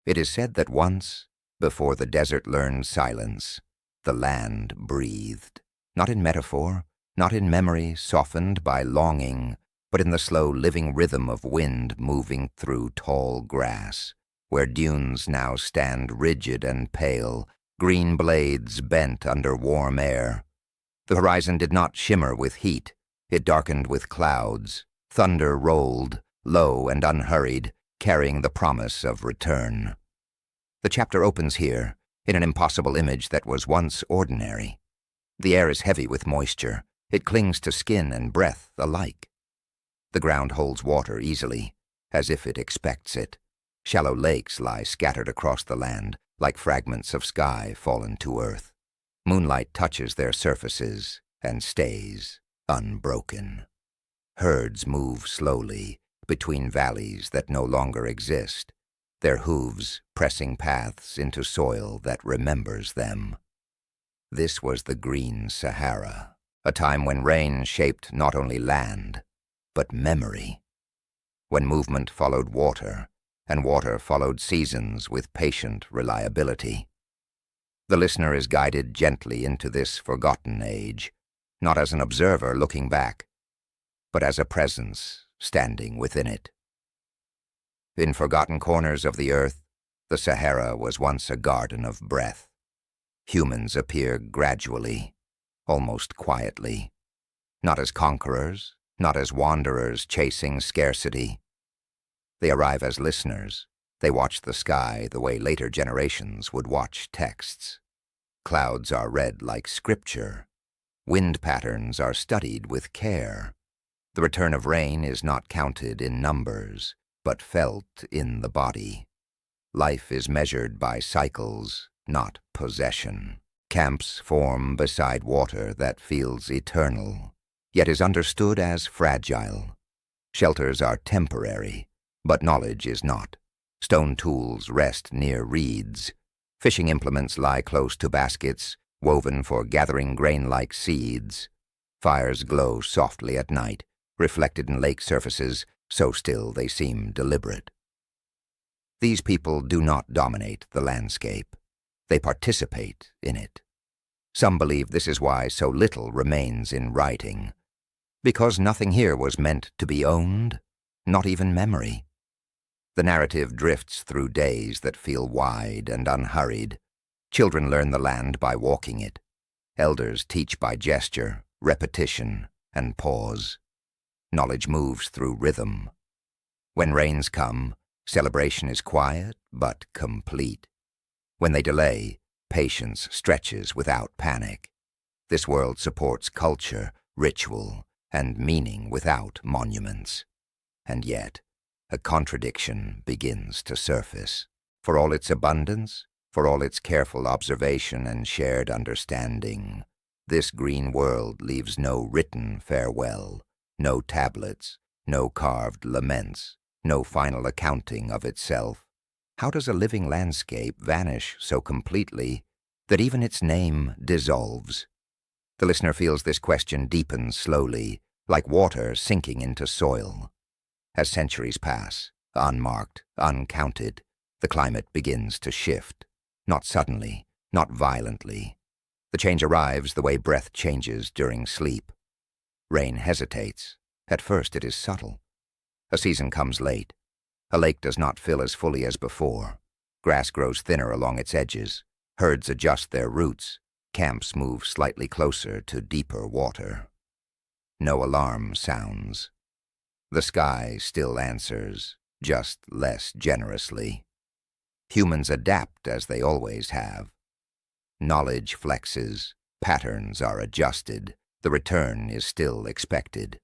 It is said that once, before the desert learned silence, the land breathed, not in metaphor, not in memory softened by longing, but in the slow living rhythm of wind moving through tall grass, where dunes now stand rigid and pale, green blades bent under warm air. The horizon did not shimmer with heat, it darkened with clouds. Thunder rolled, low and unhurried, carrying the promise of return. The chapter opens here, in an impossible image that was once ordinary. The air is heavy with moisture. It clings to skin and breath alike. The ground holds water easily, as if it expects it. Shallow lakes lie scattered across the land, like fragments of sky fallen to earth. Moonlight touches their surfaces and stays unbroken. Herds move slowly between valleys that no longer exist, their hooves pressing paths into soil that remembers them. This was the Green Sahara, a time when rain shaped not only land, but memory. When movement followed water, and water followed seasons with patient reliability. The listener is guided gently into this forgotten age, not as an observer looking back, but as a presence standing within it. In forgotten corners of the earth, the Sahara was once a garden of breath. Humans appear gradually, almost quietly, not as conquerors, not as wanderers chasing scarcity. They arrive as listeners. They watch the sky the way later generations would watch texts. Clouds are read like scripture. Wind patterns are studied with care. The return of rain is not counted in numbers, but felt in the body. Life is measured by cycles, not possession. Camps form beside water that feels eternal, yet is understood as fragile. Shelters are temporary, but knowledge is not. Stone tools rest near reeds. Fishing implements lie close to baskets, woven for gathering grain-like seeds. Fires glow softly at night, reflected in lake surfaces, so still they seem deliberate. These people do not dominate the landscape. They participate in it. Some believe this is why so little remains in writing, because nothing here was meant to be owned, not even memory. The narrative drifts through days that feel wide and unhurried. Children learn the land by walking it. Elders teach by gesture, repetition, and pause. Knowledge moves through rhythm. When rains come, celebration is quiet but complete. When they delay, patience stretches without panic. This world supports culture, ritual, and meaning without monuments. And yet, a contradiction begins to surface. For all its abundance, for all its careful observation and shared understanding, this green world leaves no written farewell, no tablets, no carved laments, no final accounting of itself. How does a living landscape vanish so completely that even its name dissolves? The listener feels this question deepen slowly, like water sinking into soil. As centuries pass, unmarked, uncounted, the climate begins to shift. Not suddenly, not violently. The change arrives the way breath changes during sleep. Rain hesitates. At first it is subtle. A season comes late. A lake does not fill as fully as before. Grass grows thinner along its edges. Herds adjust their routes. Camps move slightly closer to deeper water. No alarm sounds. The sky still answers, just less generously. Humans adapt as they always have. Knowledge flexes, patterns are adjusted, the return is still expected.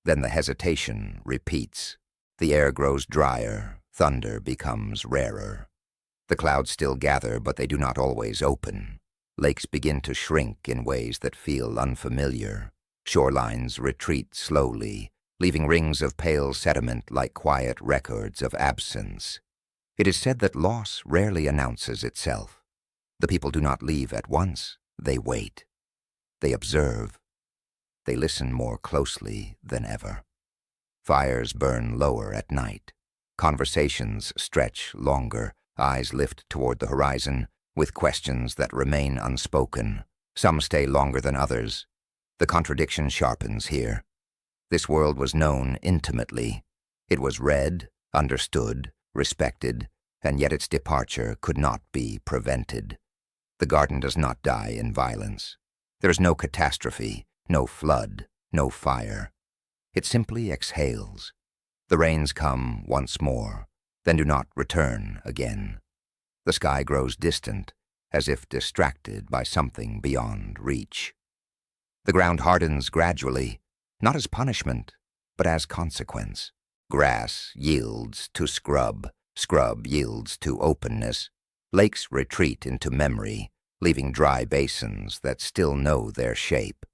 Then the hesitation repeats. The air grows drier, thunder becomes rarer. The clouds still gather, but they do not always open. Lakes begin to shrink in ways that feel unfamiliar. Shorelines retreat slowly, leaving rings of pale sediment like quiet records of absence. It is said that loss rarely announces itself. The people do not leave at once. They wait. They observe. They listen more closely than ever. Fires burn lower at night. Conversations stretch longer. Eyes lift toward the horizon, with questions that remain unspoken. Some stay longer than others. The contradiction sharpens here. This world was known intimately. It was read, understood, respected, and yet its departure could not be prevented. The garden does not die in violence. There is no catastrophe, no flood, no fire. It simply exhales. The rains come once more, then do not return again. The sky grows distant, as if distracted by something beyond reach. The ground hardens gradually, not as punishment, but as consequence. Grass yields to scrub, scrub yields to openness. Lakes retreat into memory, leaving dry basins that still know their shape.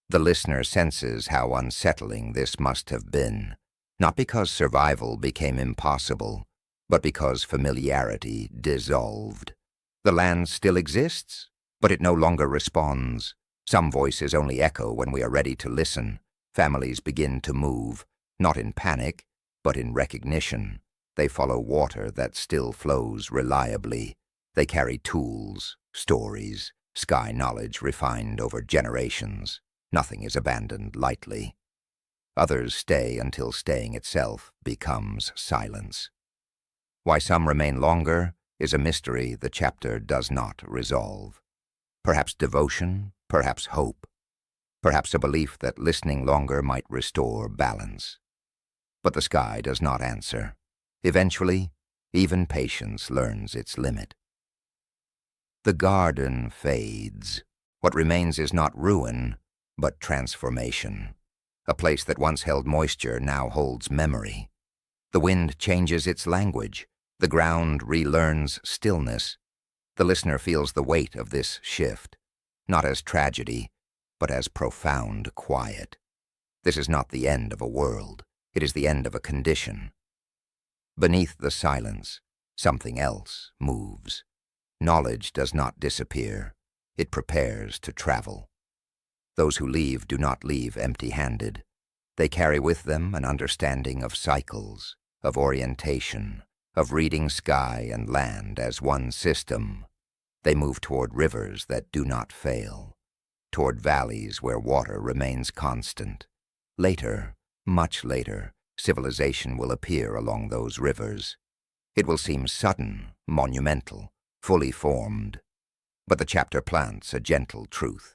The listener senses how unsettling this must have been, not because survival became impossible, but because familiarity dissolved. The land still exists, but it no longer responds. Some voices only echo when we are ready to listen. Families begin to move, not in panic, but in recognition. They follow water that still flows reliably. They carry tools, stories, sky knowledge refined over generations. Nothing is abandoned lightly. Others stay until staying itself becomes silence. Why some remain longer is a mystery the chapter does not resolve. Perhaps devotion, perhaps hope, perhaps a belief that listening longer might restore balance. But the sky does not answer. Eventually, even patience learns its limit. The garden fades. What remains is not ruin, but transformation. A place that once held moisture now holds memory. The wind changes its language. The ground relearns stillness. The listener feels the weight of this shift, not as tragedy, but as profound quiet. This is not the end of a world. It is the end of a condition. Beneath the silence, something else moves. Knowledge does not disappear. It prepares to travel. Those who leave do not leave empty-handed. They carry with them an understanding of cycles, of orientation, of reading sky and land as one system. They move toward rivers that do not fail, toward valleys where water remains constant. Later, much later, civilization will appear along those rivers. It will seem sudden, monumental, fully formed. But the chapter plants a gentle truth.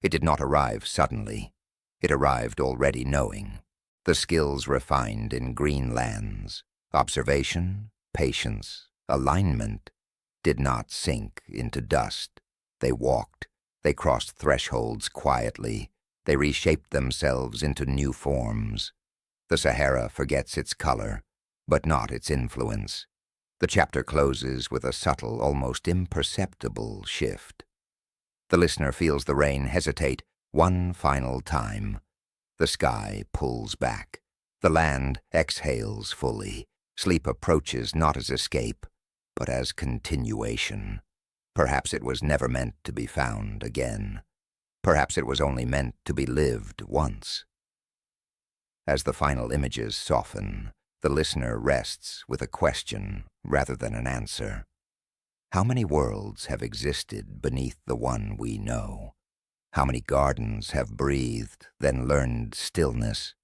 It did not arrive suddenly. It arrived already knowing. The skills refined in green lands, observation, patience, alignment, did not sink into dust. They walked. They crossed thresholds quietly. They reshaped themselves into new forms. The Sahara forgets its color, but not its influence. The chapter closes with a subtle, almost imperceptible shift. The listener feels the rain hesitate one final time. The sky pulls back. The land exhales fully. Sleep approaches not as escape, but as continuation. Perhaps it was never meant to be found again. Perhaps it was only meant to be lived once. As the final images soften, the listener rests with a question rather than an answer. How many worlds have existed beneath the one we know? How many gardens have breathed, then learned stillness?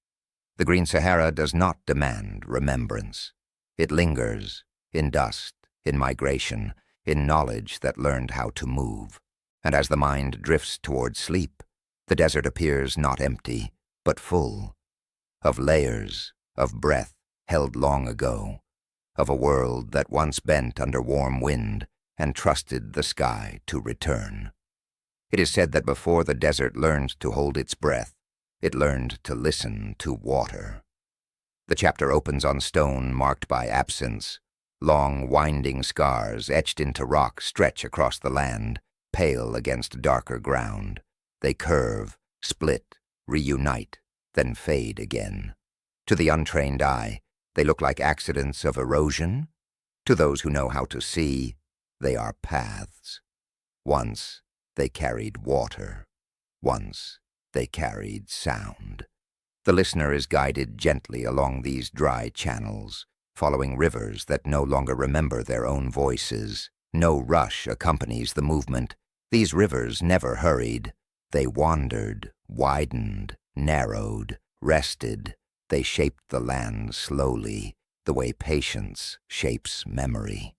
The Green Sahara does not demand remembrance. It lingers, in dust, in migration, in knowledge that learned how to move. And as the mind drifts toward sleep, the desert appears not empty, but full, of layers, of breath held long ago, of a world that once bent under warm wind and trusted the sky to return. It is said that before the desert learned to hold its breath, it learned to listen to water. The chapter opens on stone marked by absence. Long, winding scars etched into rock stretch across the land, pale against darker ground. They curve, split, reunite, then fade again. To the untrained eye, they look like accidents of erosion. To those who know how to see, they are paths. Once they carried water. Once they carried sound. The listener is guided gently along these dry channels, following rivers that no longer remember their own voices. No rush accompanies the movement. These rivers never hurried. They wandered, widened, narrowed, rested. They shaped the land slowly, the way patience shapes memory.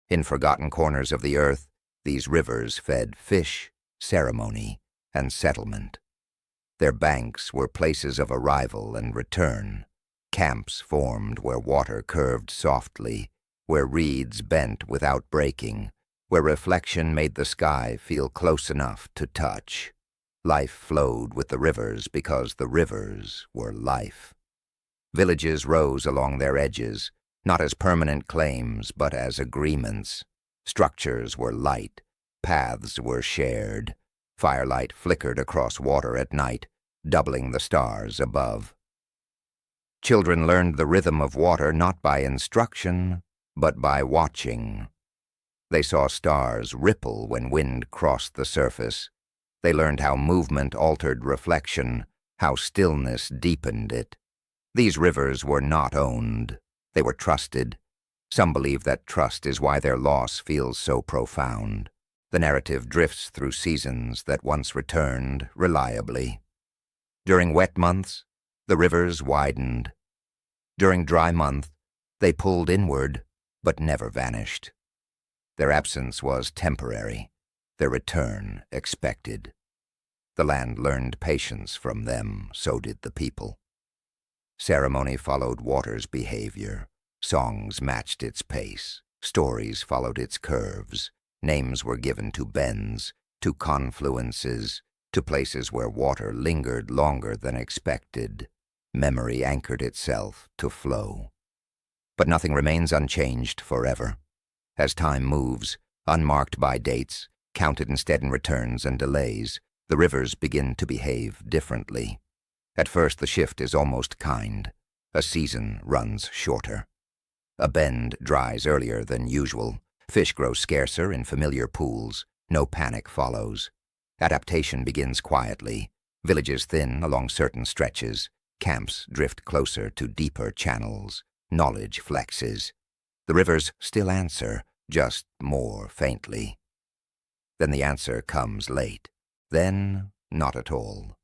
In forgotten corners of the earth, these rivers fed fish, ceremony, and settlement. Their banks were places of arrival and return. Camps formed where water curved softly, where reeds bent without breaking, where reflection made the sky feel close enough to touch. Life flowed with the rivers because the rivers were life. Villages rose along their edges, not as permanent claims, but as agreements. Structures were light, paths were shared. Firelight flickered across water at night, doubling the stars above. Children learned the rhythm of water not by instruction, but by watching. They saw stars ripple when wind crossed the surface. They learned how movement altered reflection, how stillness deepened it. These rivers were not owned. They were trusted. Some believe that trust is why their loss feels so profound. The narrative drifts through seasons that once returned reliably. During wet months, the rivers widened. During dry month, they pulled inward, but never vanished. Their absence was temporary, their return expected. The land learned patience from them, so did the people. Ceremony followed water's behavior. Songs matched its pace. Stories followed its curves. Names were given to bends, to confluences, to places where water lingered longer than expected. Memory anchored itself to flow. But nothing remains unchanged forever. As time moves, unmarked by dates, counted instead in returns and delays, the rivers begin to behave differently. At first, the shift is almost kind. A season runs shorter. A bend dries earlier than usual. Fish grow scarcer in familiar pools. No panic follows. Adaptation begins quietly. Villages thin along certain stretches. Camps drift closer to deeper channels. Knowledge flexes. The rivers still answer, just more faintly. Then the answer comes late. Then, not at all.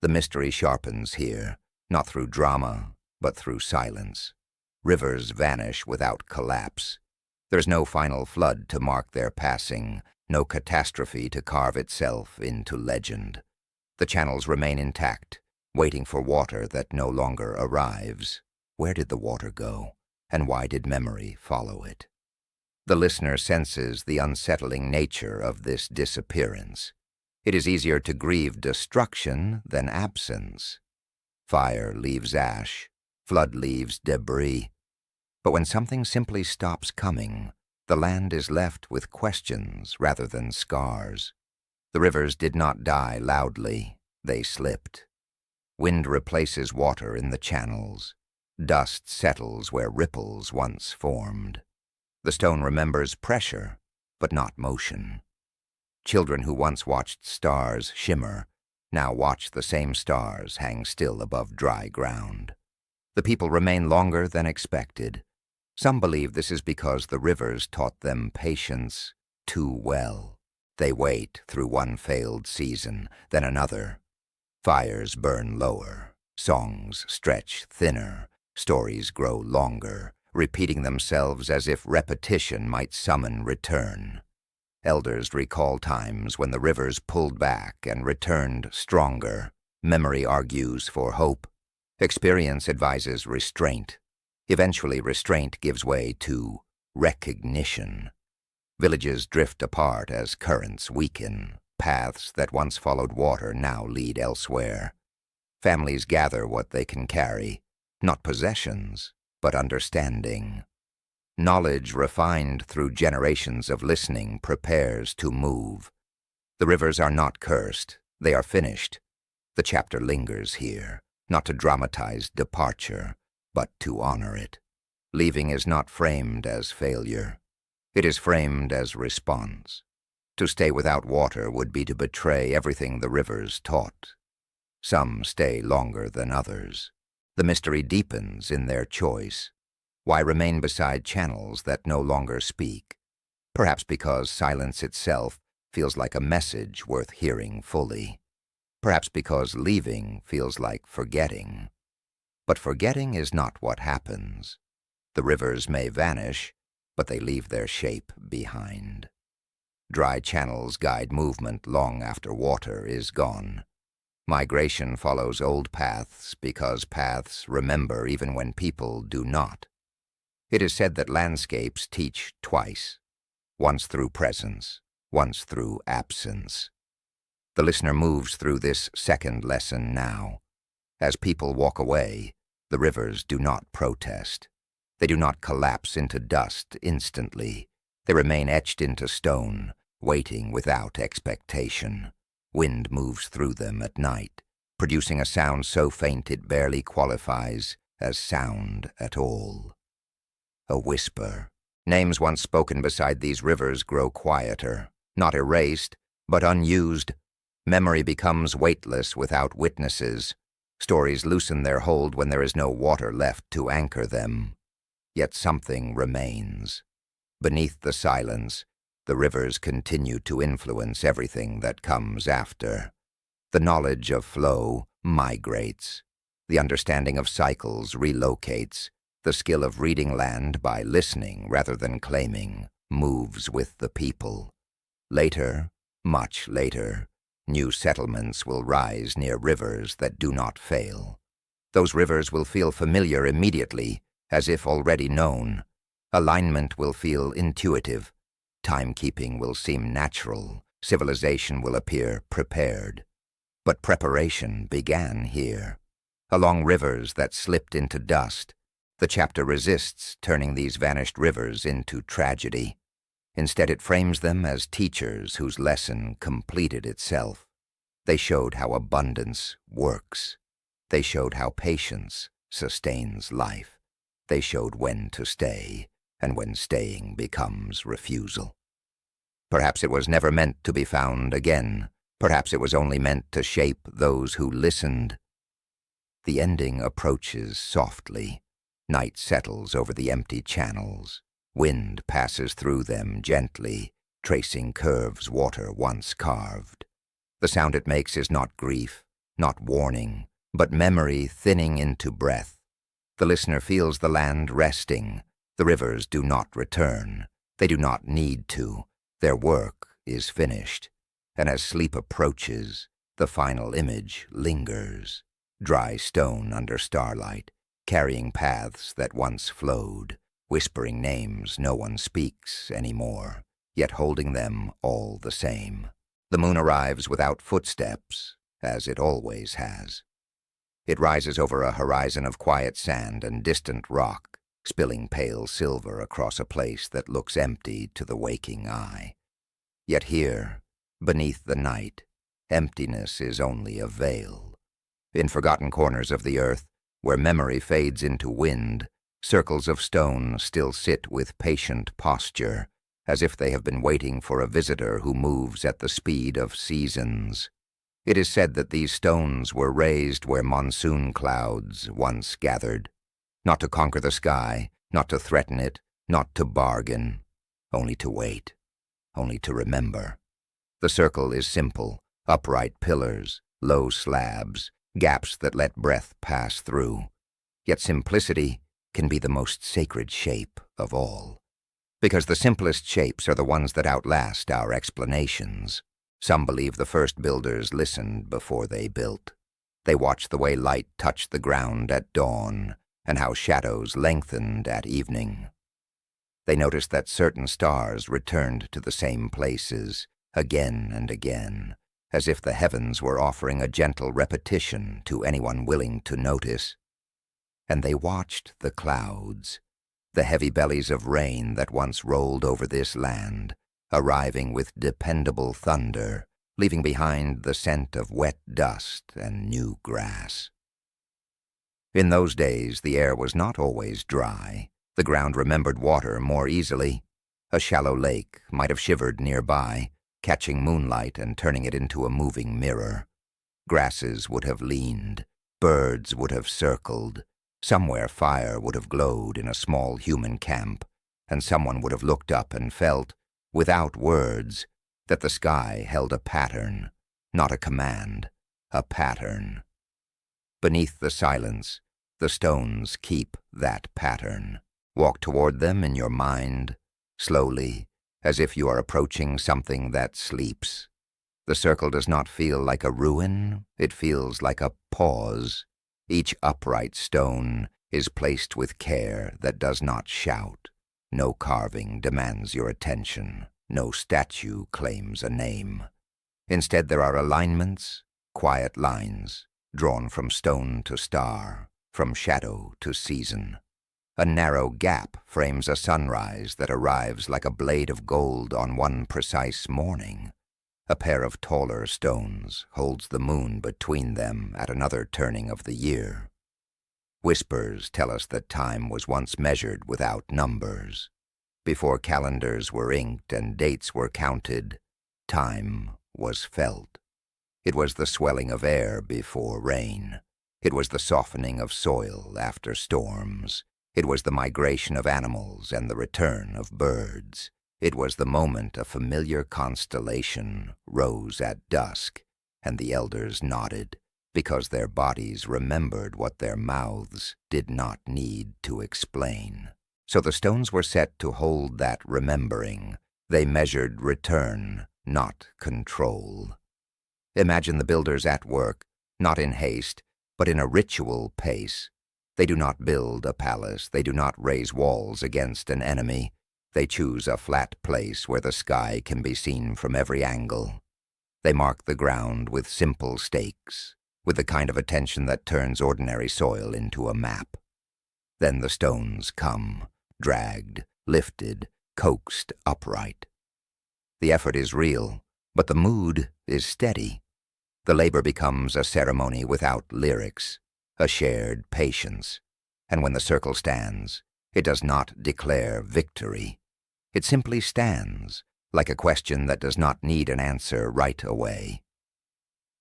The mystery sharpens here, not through drama, but through silence. Rivers vanish without collapse. There's no final flood to mark their passing, no catastrophe to carve itself into legend. The channels remain intact, waiting for water that no longer arrives. Where did the water go, and why did memory follow it? The listener senses the unsettling nature of this disappearance. It is easier to grieve destruction than absence. Fire leaves ash, flood leaves debris. But when something simply stops coming, the land is left with questions rather than scars. The rivers did not die loudly, they slipped. Wind replaces water in the channels. Dust settles where ripples once formed. The stone remembers pressure, but not motion. Children who once watched stars shimmer now watch the same stars hang still above dry ground. The people remain longer than expected. Some believe this is because the rivers taught them patience too well. They wait through one failed season, then another. Fires burn lower, songs stretch thinner, stories grow longer, repeating themselves as if repetition might summon return. Elders recall times when the rivers pulled back and returned stronger. Memory argues for hope. Experience advises restraint. Eventually, restraint gives way to recognition. Villages drift apart as currents weaken. Paths that once followed water now lead elsewhere. Families gather what they can carry, not possessions, but understanding. Knowledge refined through generations of listening prepares to move. The rivers are not cursed, they are finished. The chapter lingers here, not to dramatize departure, but to honor it. Leaving is not framed as failure. It is framed as response. To stay without water would be to betray everything the rivers taught. Some stay longer than others. The mystery deepens in their choice. Why remain beside channels that no longer speak? Perhaps because silence itself feels like a message worth hearing fully. Perhaps because leaving feels like forgetting. But forgetting is not what happens. The rivers may vanish, but they leave their shape behind. Dry channels guide movement long after water is gone. Migration follows old paths because paths remember even when people do not. It is said that landscapes teach twice, once through presence, once through absence. The listener moves through this second lesson now. As people walk away, the rivers do not protest. They do not collapse into dust instantly. They remain etched into stone, waiting without expectation. Wind moves through them at night, producing a sound so faint it barely qualifies as sound at all. A whisper. Names once spoken beside these rivers grow quieter, not erased, but unused. Memory becomes weightless without witnesses. Stories loosen their hold when there is no water left to anchor them. Yet something remains. Beneath the silence, the rivers continue to influence everything that comes after. The knowledge of flow migrates. The understanding of cycles relocates. The skill of reading land by listening rather than claiming moves with the people. Later, much later, new settlements will rise near rivers that do not fail. Those rivers will feel familiar immediately, as if already known. Alignment will feel intuitive. Timekeeping will seem natural. Civilization will appear prepared. But preparation began here. Along rivers that slipped into dust, the chapter resists turning these vanished rivers into tragedy. Instead, it frames them as teachers whose lesson completed itself. They showed how abundance works. They showed how patience sustains life. They showed when to stay, and when staying becomes refusal. Perhaps it was never meant to be found again. Perhaps it was only meant to shape those who listened. The ending approaches softly. Night settles over the empty channels. Wind passes through them gently, tracing curves water once carved. The sound it makes is not grief, not warning, but memory thinning into breath. The listener feels the land resting. The rivers do not return. They do not need to. Their work is finished. And as sleep approaches, the final image lingers. Dry stone under starlight, carrying paths that once flowed, whispering names no one speaks anymore, yet holding them all the same. The moon arrives without footsteps, as it always has. It rises over a horizon of quiet sand and distant rock, spilling pale silver across a place that looks empty to the waking eye. Yet here, beneath the night, emptiness is only a veil. In forgotten corners of the earth, where memory fades into wind, circles of stone still sit with patient posture, as if they have been waiting for a visitor who moves at the speed of seasons. It is said that these stones were raised where monsoon clouds once gathered, not to conquer the sky, not to threaten it, not to bargain, only to wait, only to remember. The circle is simple, upright pillars, low slabs, gaps that let breath pass through. Yet simplicity can be the most sacred shape of all. Because the simplest shapes are the ones that outlast our explanations. Some believe the first builders listened before they built. They watched the way light touched the ground at dawn, and how shadows lengthened at evening. They noticed that certain stars returned to the same places, again and again, as if the heavens were offering a gentle repetition to anyone willing to notice. And they watched the clouds, the heavy bellies of rain that once rolled over this land, arriving with dependable thunder, leaving behind the scent of wet dust and new grass. In those days, the air was not always dry. The ground remembered water more easily. A shallow lake might have shivered nearby, catching moonlight and turning it into a moving mirror. Grasses would have leaned, birds would have circled, Somewhere fire would have glowed in a small human camp, and someone would have looked up and felt, without words, that the sky held a pattern, not a command, a pattern. Beneath the silence, the stones keep that pattern. Walk toward them in your mind, slowly, as if you are approaching something that sleeps. The circle does not feel like a ruin, it feels like a pause. Each upright stone is placed with care that does not shout. No carving demands your attention, no statue claims a name. Instead, there are alignments, quiet lines, drawn from stone to star, from shadow to season. A narrow gap frames a sunrise that arrives like a blade of gold on one precise morning. A pair of taller stones holds the moon between them at another turning of the year. Whispers tell us that time was once measured without numbers. Before calendars were inked and dates were counted, time was felt. It was the swelling of air before rain. It was the softening of soil after storms. It was the migration of animals and the return of birds. It was the moment a familiar constellation rose at dusk, and the elders nodded, because their bodies remembered what their mouths did not need to explain. So the stones were set to hold that remembering. They measured return, not control. Imagine the builders at work, not in haste, but in a ritual pace. They do not build a palace, they do not raise walls against an enemy. They choose a flat place where the sky can be seen from every angle. They mark the ground with simple stakes, with the kind of attention that turns ordinary soil into a map. Then the stones come, dragged, lifted, coaxed upright. The effort is real, but the mood is steady. The labor becomes a ceremony without lyrics, a shared patience. And when the circle stands, it does not declare victory. It simply stands, like a question that does not need an answer right away.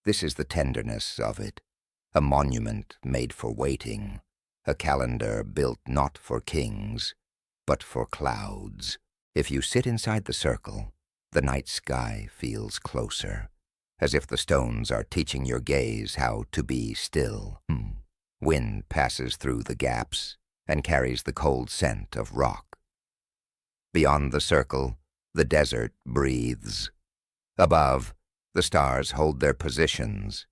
This is the tenderness of it, a monument made for waiting, a calendar built not for kings, but for clouds. If you sit inside the circle, the night sky feels closer, as if the stones are teaching your gaze how to be still. Wind passes through the gaps and carries the cold scent of rock. Beyond the circle, the desert breathes. Above, the stars hold their positions,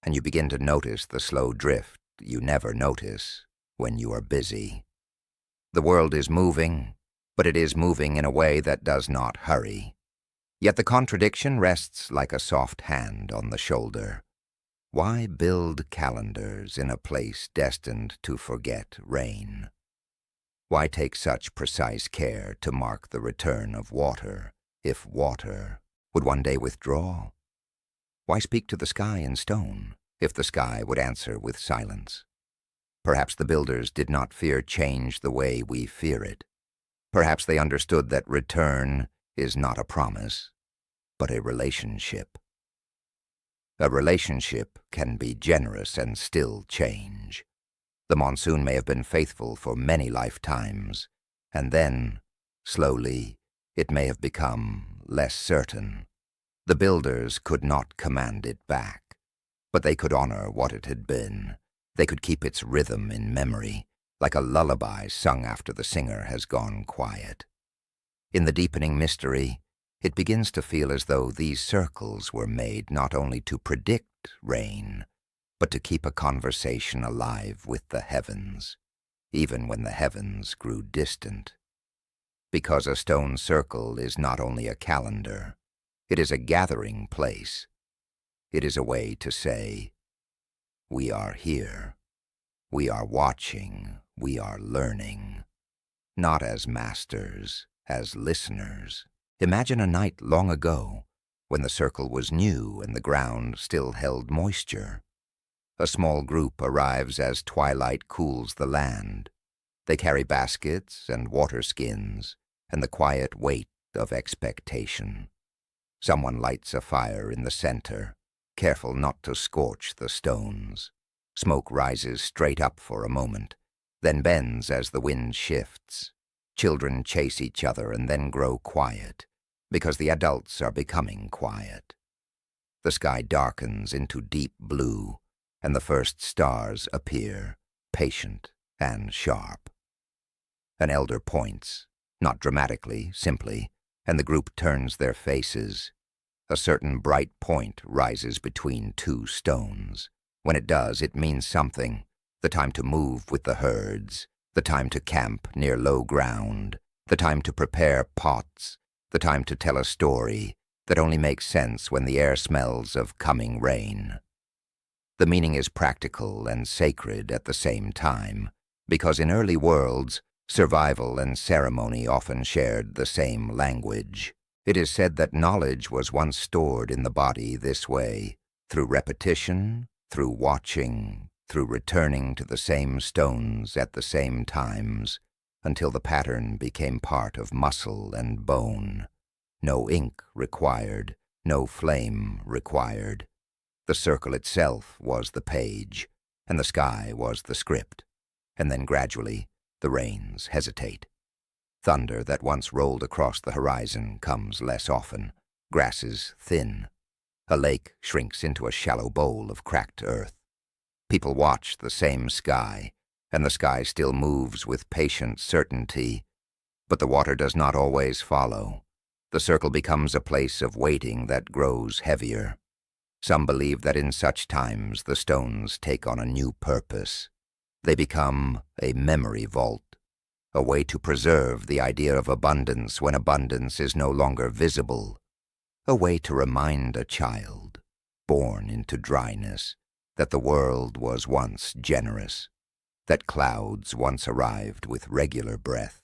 and you begin to notice the slow drift you never notice when you are busy. The world is moving, but it is moving in a way that does not hurry. Yet the contradiction rests like a soft hand on the shoulder. Why build calendars in a place destined to forget rain? Why take such precise care to mark the return of water, if water would one day withdraw? Why speak to the sky in stone, if the sky would answer with silence? Perhaps the builders did not fear change the way we fear it. Perhaps they understood that return is not a promise, but a relationship. A relationship can be generous and still change. The monsoon may have been faithful for many lifetimes, and then, slowly, it may have become less certain. The builders could not command it back, but they could honor what it had been. They could keep its rhythm in memory, like a lullaby sung after the singer has gone quiet. In the deepening mystery, it begins to feel as though these circles were made not only to predict rain, but to keep a conversation alive with the heavens, even when the heavens grew distant. Because a stone circle is not only a calendar, it is a gathering place. It is a way to say, we are here, we are watching, we are learning, not as masters, as listeners. Imagine a night long ago, when the circle was new and the ground still held moisture. A small group arrives as twilight cools the land. They carry baskets and water skins and the quiet weight of expectation. Someone lights a fire in the center, careful not to scorch the stones. Smoke rises straight up for a moment, then bends as the wind shifts. Children chase each other and then grow quiet, because the adults are becoming quiet. The sky darkens into deep blue, and the first stars appear, patient and sharp. An elder points, not dramatically, simply, and the group turns their faces. A certain bright point rises between two stones. When it does, it means something. The time to move with the herds, the time to camp near low ground, the time to prepare pots, the time to tell a story that only makes sense when the air smells of coming rain. The meaning is practical and sacred at the same time, because in early worlds, survival and ceremony often shared the same language. It is said that knowledge was once stored in the body this way, through repetition, through watching, through returning to the same stones at the same times, until the pattern became part of muscle and bone. No ink required, no flame required. The circle itself was the page, and the sky was the script. And then gradually, the rains hesitate. Thunder that once rolled across the horizon comes less often. Grasses thin. A lake shrinks into a shallow bowl of cracked earth. People watch the same sky, and the sky still moves with patient certainty. But the water does not always follow. The circle becomes a place of waiting that grows heavier. Some believe that in such times the stones take on a new purpose. They become a memory vault, a way to preserve the idea of abundance when abundance is no longer visible, a way to remind a child, born into dryness, that the world was once generous, that clouds once arrived with regular breath,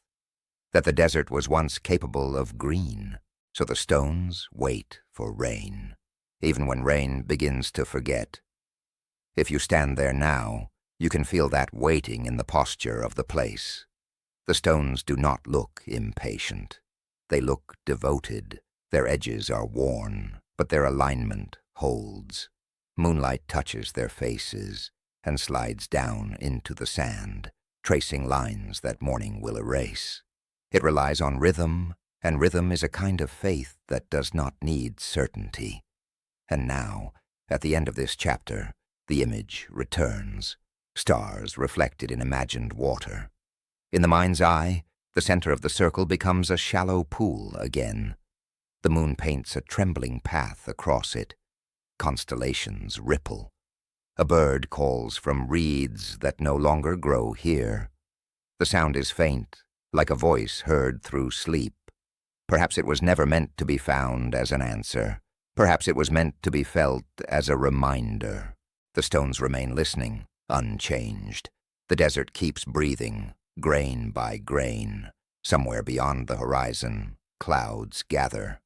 that the desert was once capable of green, so the stones wait for rain, even when rain begins to forget. If you stand there now, you can feel that waiting in the posture of the place. The stones do not look impatient. They look devoted. Their edges are worn, but their alignment holds. Moonlight touches their faces and slides down into the sand, tracing lines that morning will erase. It relies on rhythm, and rhythm is a kind of faith that does not need certainty. And now, at the end of this chapter, the image returns. Stars reflected in imagined water. In the mind's eye, the center of the circle becomes a shallow pool again. The moon paints a trembling path across it. Constellations ripple. A bird calls from reeds that no longer grow here. The sound is faint, like a voice heard through sleep. Perhaps it was never meant to be found as an answer. Perhaps it was meant to be felt as a reminder. The stones remain listening, unchanged. The desert keeps breathing, grain by grain. Somewhere beyond the horizon, clouds gather.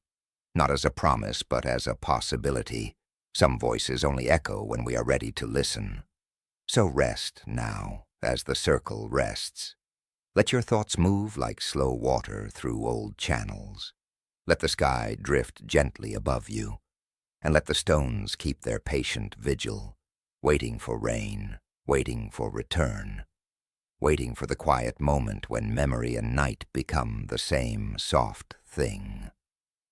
Not as a promise, but as a possibility. Some voices only echo when we are ready to listen. So rest now, as the circle rests. Let your thoughts move like slow water through old channels. Let the sky drift gently above you, and let the stones keep their patient vigil, waiting for rain, waiting for return, waiting for the quiet moment when memory and night become the same soft thing.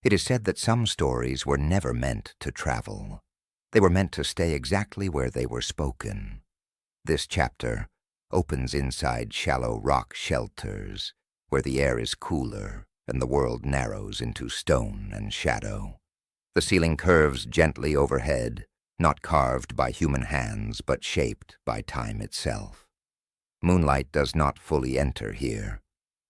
It is said that some stories were never meant to travel. They were meant to stay exactly where they were spoken. This chapter opens inside shallow rock shelters, where the air is cooler and the world narrows into stone and shadow. The ceiling curves gently overhead, not carved by human hands, but shaped by time itself. Moonlight does not fully enter here.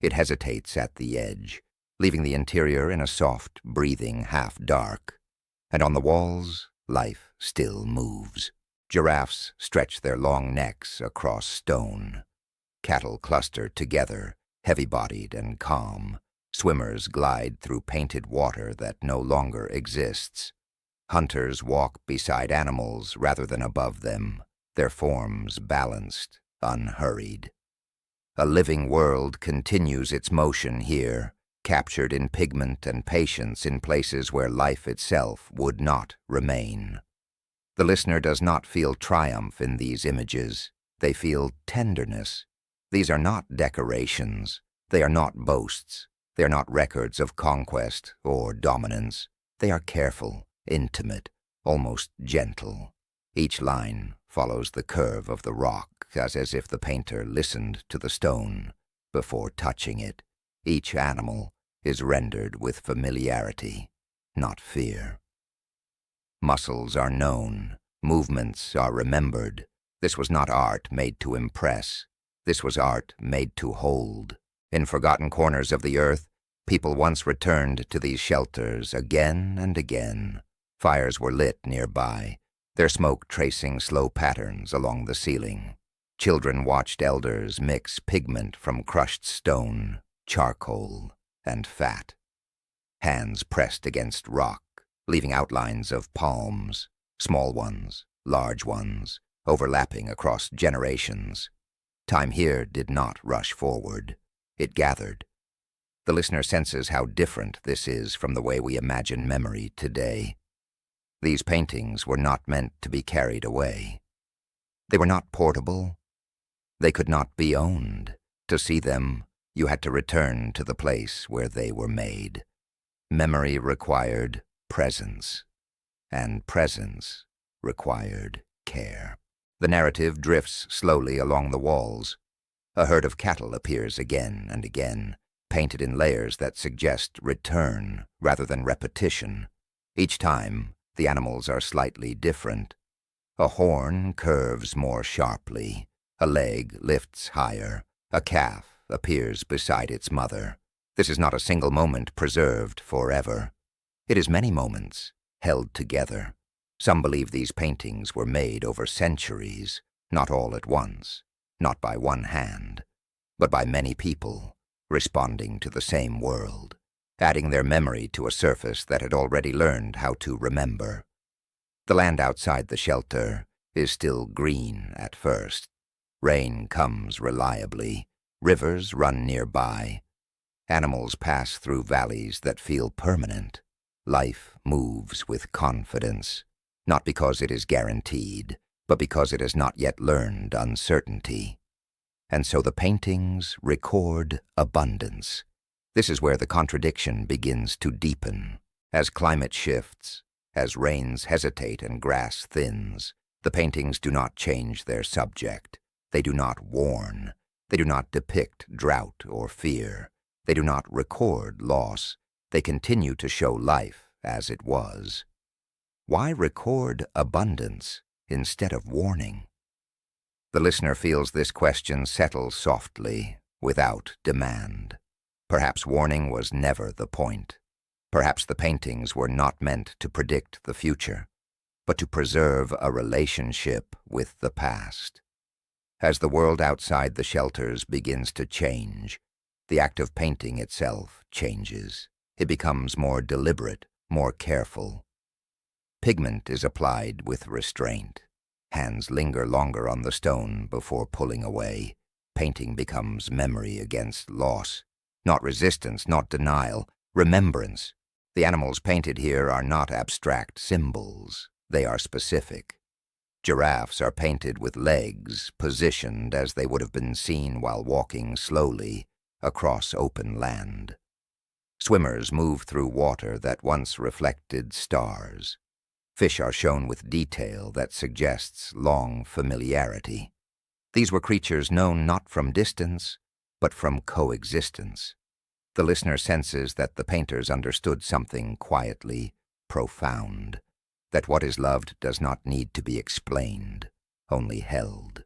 It hesitates at the edge, leaving the interior in a soft, breathing half-dark. And on the walls, life still moves. Giraffes stretch their long necks across stone. Cattle cluster together, heavy-bodied and calm. Swimmers glide through painted water that no longer exists. Hunters walk beside animals rather than above them, their forms balanced, unhurried. A living world continues its motion here, captured in pigment and patience in places where life itself would not remain. The listener does not feel triumph in these images. They feel tenderness. These are not decorations. They are not boasts. They are not records of conquest or dominance. They are careful, intimate, almost gentle. Each line follows the curve of the rock, as if the painter listened to the stone before touching it. Each animal is rendered with familiarity, not fear. Muscles are known, movements are remembered. This was not art made to impress. This was art made to hold. In forgotten corners of the earth, people once returned to these shelters again and again. Fires were lit nearby, their smoke tracing slow patterns along the ceiling. Children watched elders mix pigment from crushed stone, charcoal, and fat. Hands pressed against rock, leaving outlines of palms, small ones, large ones, overlapping across generations. Time here did not rush forward. It gathered. The listener senses how different this is from the way we imagine memory today. These paintings were not meant to be carried away. They were not portable. They could not be owned. To see them, you had to return to the place where they were made. Memory required presence, and presence required care. The narrative drifts slowly along the walls. A herd of cattle appears again and again, painted in layers that suggest return rather than repetition. Each time, the animals are slightly different. A horn curves more sharply, a leg lifts higher, a calf appears beside its mother. This is not a single moment preserved forever. It is many moments held together. Some believe these paintings were made over centuries, not all at once, not by one hand, but by many people, responding to the same world, adding their memory to a surface that had already learned how to remember. The land outside the shelter is still green at first. Rain comes reliably. Rivers run nearby. Animals pass through valleys that feel permanent. Life moves with confidence, not because it is guaranteed, but because it has not yet learned uncertainty. And so the paintings record abundance. This is where the contradiction begins to deepen. As climate shifts, as rains hesitate and grass thins, the paintings do not change their subject. They do not warn. They do not depict drought or fear. They do not record loss. They continue to show life as it was. Why record abundance instead of warning? The listener feels this question settle softly, without demand. Perhaps warning was never the point. Perhaps the paintings were not meant to predict the future, but to preserve a relationship with the past. As the world outside the shelters begins to change, the act of painting itself changes. It becomes more deliberate, more careful. Pigment is applied with restraint. Hands linger longer on the stone before pulling away. Painting becomes memory against loss. Not resistance, not denial, remembrance. The animals painted here are not abstract symbols. They are specific. Giraffes are painted with legs positioned as they would have been seen while walking slowly across open land. Swimmers move through water that once reflected stars. Fish are shown with detail that suggests long familiarity. These were creatures known not from distance, but from coexistence. The listener senses that the painters understood something quietly profound, that what is loved does not need to be explained, only held.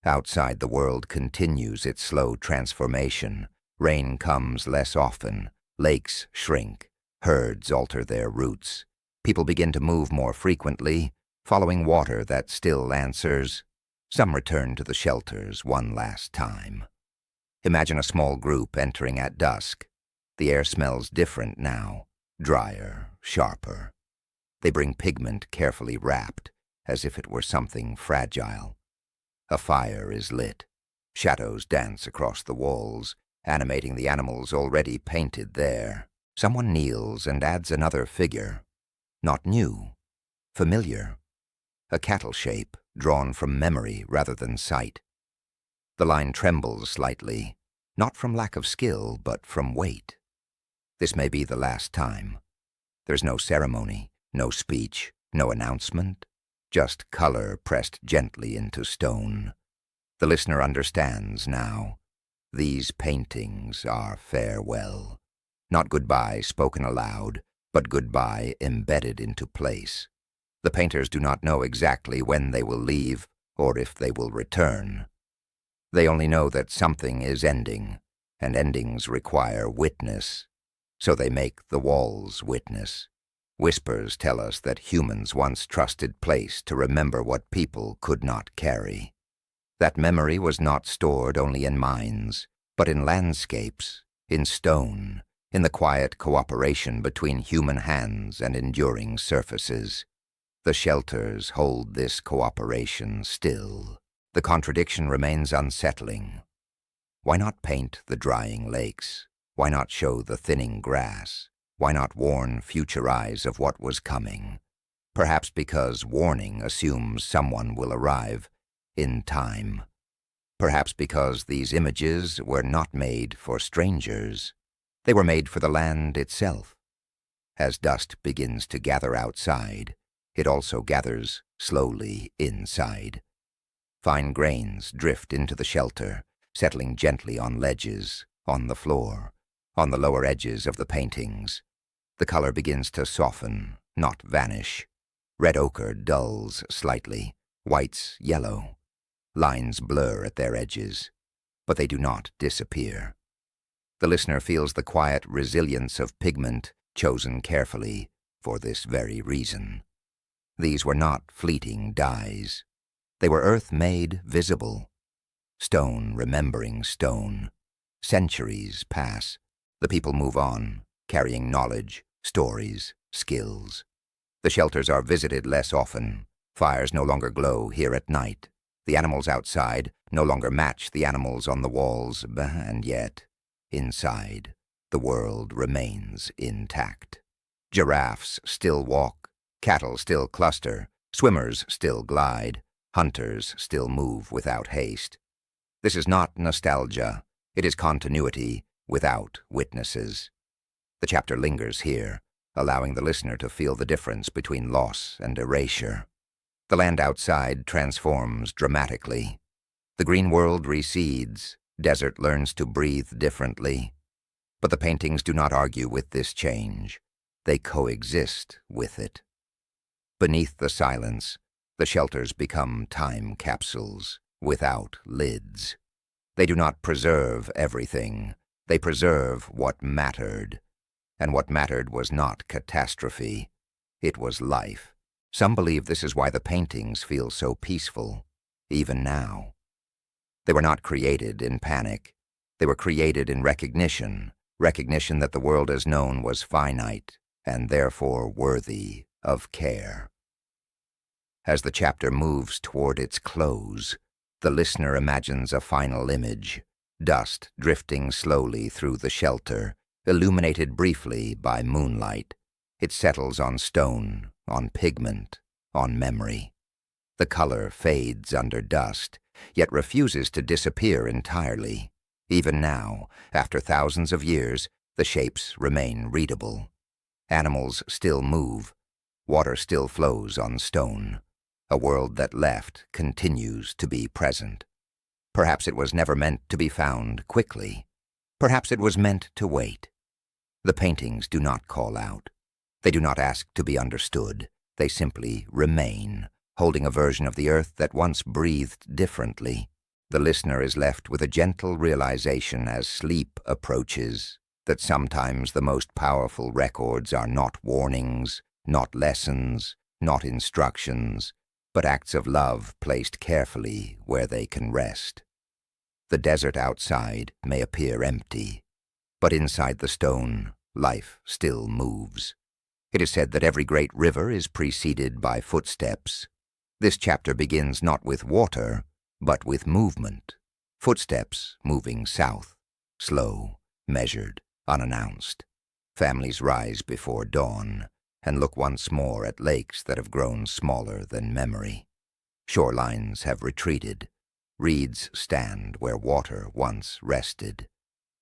Outside, the world continues its slow transformation. Rain comes less often, lakes shrink, herds alter their routes. People begin to move more frequently, following water that still answers. Some return to the shelters one last time. Imagine a small group entering at dusk. The air smells different now, drier, sharper. They bring pigment carefully wrapped, as if it were something fragile. A fire is lit. Shadows dance across the walls, animating the animals already painted there. Someone kneels and adds another figure. Not new, familiar, a cattle shape drawn from memory rather than sight. The line trembles slightly, not from lack of skill, but from weight. This may be the last time. There's no ceremony, no speech, no announcement, just color pressed gently into stone. The listener understands now. These paintings are farewell. Not goodbye spoken aloud, but goodbye embedded into place. The painters do not know exactly when they will leave or if they will return. They only know that something is ending, and endings require witness. So they make the walls witness. Whispers tell us that humans once trusted place to remember what people could not carry. That memory was not stored only in minds, but in landscapes, in stone, in the quiet cooperation between human hands and enduring surfaces. The shelters hold this cooperation still. The contradiction remains unsettling. Why not paint the drying lakes? Why not show the thinning grass? Why not warn future eyes of what was coming? Perhaps because warning assumes someone will arrive in time. Perhaps because these images were not made for strangers. They were made for the land itself. As dust begins to gather outside, it also gathers slowly inside. Fine grains drift into the shelter, settling gently on ledges, on the floor, on the lower edges of the paintings. The color begins to soften, not vanish. Red ochre dulls slightly, whites yellow. Lines blur at their edges, but they do not disappear. The listener feels the quiet resilience of pigment chosen carefully for this very reason. These were not fleeting dyes. They were earth made visible. Stone remembering stone. Centuries pass. The people move on, carrying knowledge, stories, skills. The shelters are visited less often. Fires no longer glow here at night. The animals outside no longer match the animals on the walls, and yet, inside, the world remains intact. Giraffes still walk, cattle still cluster, swimmers still glide, hunters still move without haste. This is not nostalgia, it is continuity without witnesses. The chapter lingers here, allowing the listener to feel the difference between loss and erasure. The land outside transforms dramatically. The green world recedes, desert learns to breathe differently. But the paintings do not argue with this change. They coexist with it. Beneath the silence, the shelters become time capsules without lids. They do not preserve everything. They preserve what mattered. And what mattered was not catastrophe. It was life. Some believe this is why the paintings feel so peaceful, even now. They were not created in panic. They were created in recognition that the world as known was finite and therefore worthy of care. As the chapter moves toward its close, the listener imagines a final image, dust drifting slowly through the shelter, illuminated briefly by moonlight. It settles on stone, on pigment, on memory. The color fades under dust, yet refuses to disappear entirely. Even now, after thousands of years, the shapes remain readable. Animals still move. Water still flows on stone. A world that left continues to be present. Perhaps it was never meant to be found quickly. Perhaps it was meant to wait. The paintings do not call out. They do not ask to be understood. They simply remain, holding a version of the earth that once breathed differently. The listener is left with a gentle realization as sleep approaches that sometimes the most powerful records are not warnings, not lessons, not instructions, but acts of love placed carefully where they can rest. The desert outside may appear empty, but inside the stone, life still moves. It is said that every great river is preceded by footsteps. This chapter begins not with water, but with movement. Footsteps moving south, slow, measured, unannounced. Families rise before dawn. and look once more at lakes that have grown smaller than memory. Shorelines have retreated. Reeds stand where water once rested.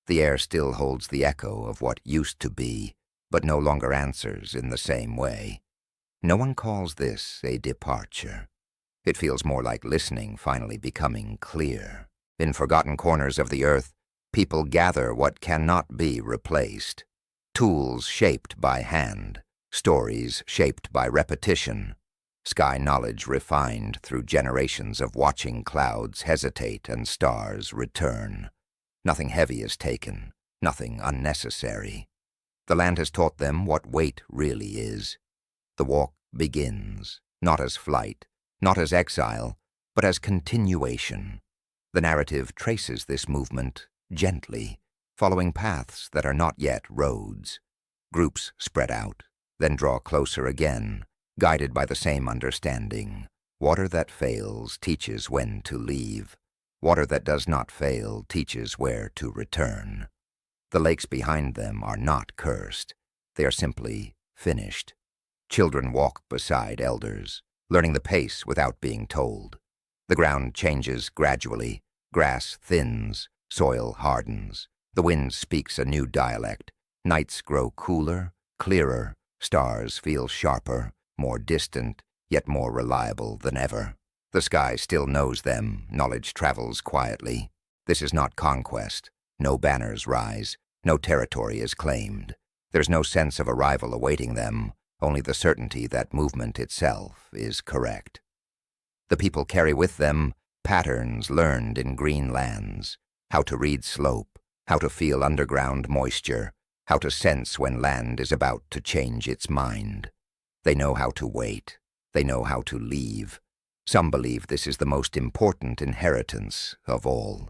The air still holds the echo of what used to be, but no longer answers in the same way. No one calls this a departure. It feels more like listening finally becoming clear. In forgotten corners of the earth, people gather what cannot be replaced. Tools shaped by hand, stories shaped by repetition, sky knowledge refined through generations of watching clouds hesitate and stars return. Nothing heavy is taken, nothing unnecessary. The land has taught them what weight really is. The walk begins, not as flight, not as exile, but as continuation. The narrative traces this movement gently, following paths that are not yet roads. Groups spread out, then draw closer again, guided by the same understanding. Water that fails teaches when to leave. Water that does not fail teaches where to return. The lakes behind them are not cursed. They are simply finished. Children walk beside elders, learning the pace without being told. The ground changes gradually. Grass thins, soil hardens. The wind speaks a new dialect. Nights grow cooler, clearer. Stars feel sharper, more distant, yet more reliable than ever. The sky still knows them. Knowledge travels quietly. This is not conquest. No banners rise. No territory is claimed. There's no sense of arrival awaiting them, only the certainty that movement itself is correct. The people carry with them patterns learned in green lands, how to read slope, how to feel underground moisture, how to sense when land is about to change its mind. They know how to wait. They know how to leave. Some believe this is the most important inheritance of all.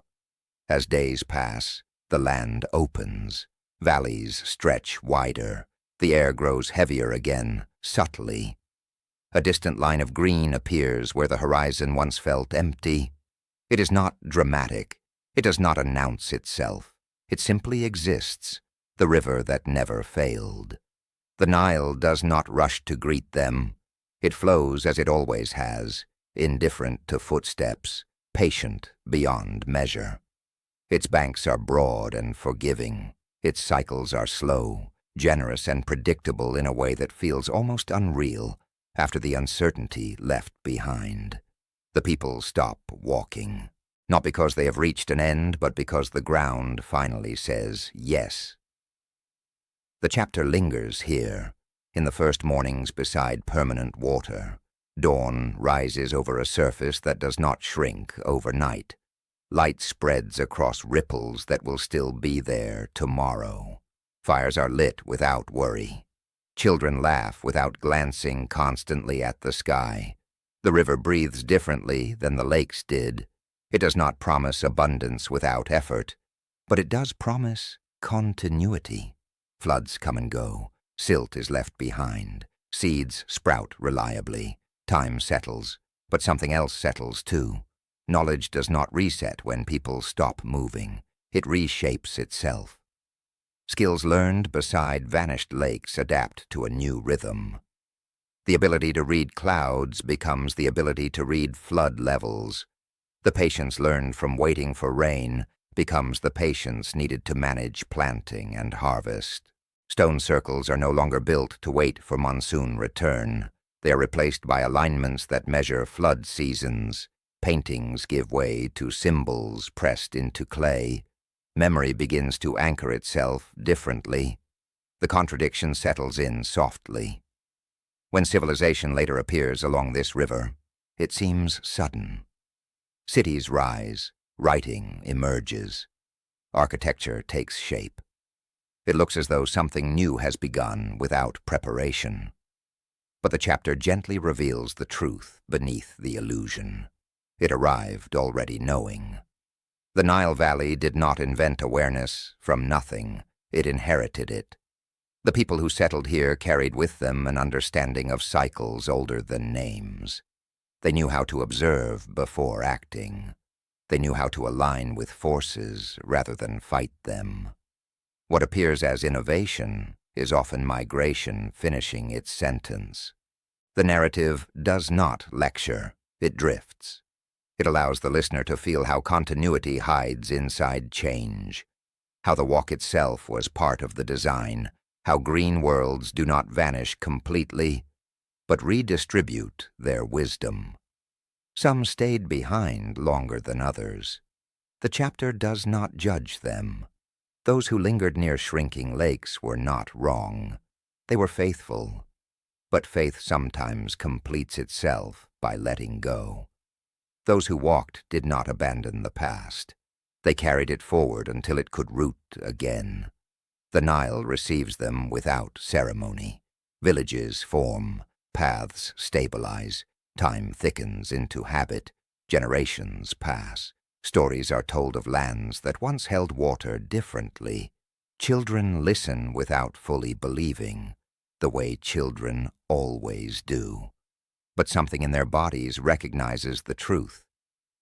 As days pass, the land opens. Valleys stretch wider. The air grows heavier again, subtly. A distant line of green appears where the horizon once felt empty. It is not dramatic. It does not announce itself. It simply exists, the river that never failed. The Nile does not rush to greet them. It flows as it always has, indifferent to footsteps, patient beyond measure. Its banks are broad and forgiving. Its cycles are slow, generous and predictable in a way that feels almost unreal after the uncertainty left behind. The people stop walking, not because they have reached an end, but because the ground finally says yes. The chapter lingers here, in the first mornings beside permanent water. Dawn rises over a surface that does not shrink overnight. Light spreads across ripples that will still be there tomorrow. Fires are lit without worry. Children laugh without glancing constantly at the sky. The river breathes differently than the lakes did. It does not promise abundance without effort, but it does promise continuity. Floods come and go. Silt is left behind. Seeds sprout reliably. Time settles, but something else settles too. Knowledge does not reset when people stop moving. It reshapes itself. Skills learned beside vanished lakes adapt to a new rhythm. The ability to read clouds becomes the ability to read flood levels. The patience learned from waiting for rain becomes the patience needed to manage planting and harvest. Stone circles are no longer built to wait for monsoon return. They are replaced by alignments that measure flood seasons. Paintings give way to symbols pressed into clay. Memory begins to anchor itself differently. The contradiction settles in softly. When civilization later appears along this river, it seems sudden. Cities rise, writing emerges. Architecture takes shape. It looks as though something new has begun without preparation. But the chapter gently reveals the truth beneath the illusion. It arrived already knowing. The Nile Valley did not invent awareness from nothing. It inherited it. The people who settled here carried with them an understanding of cycles older than names. They knew how to observe before acting. They knew how to align with forces rather than fight them. What appears as innovation is often migration finishing its sentence. The narrative does not lecture, it drifts. It allows the listener to feel how continuity hides inside change, how the walk itself was part of the design, how green worlds do not vanish completely, but redistribute their wisdom. Some stayed behind longer than others. The chapter does not judge them. Those who lingered near shrinking lakes were not wrong. They were faithful. But faith sometimes completes itself by letting go. Those who walked did not abandon the past. They carried it forward until it could root again. The Nile receives them without ceremony. Villages form, paths stabilize, time thickens into habit, generations pass. Stories are told of lands that once held water differently. Children listen without fully believing, the way children always do. But something in their bodies recognizes the truth.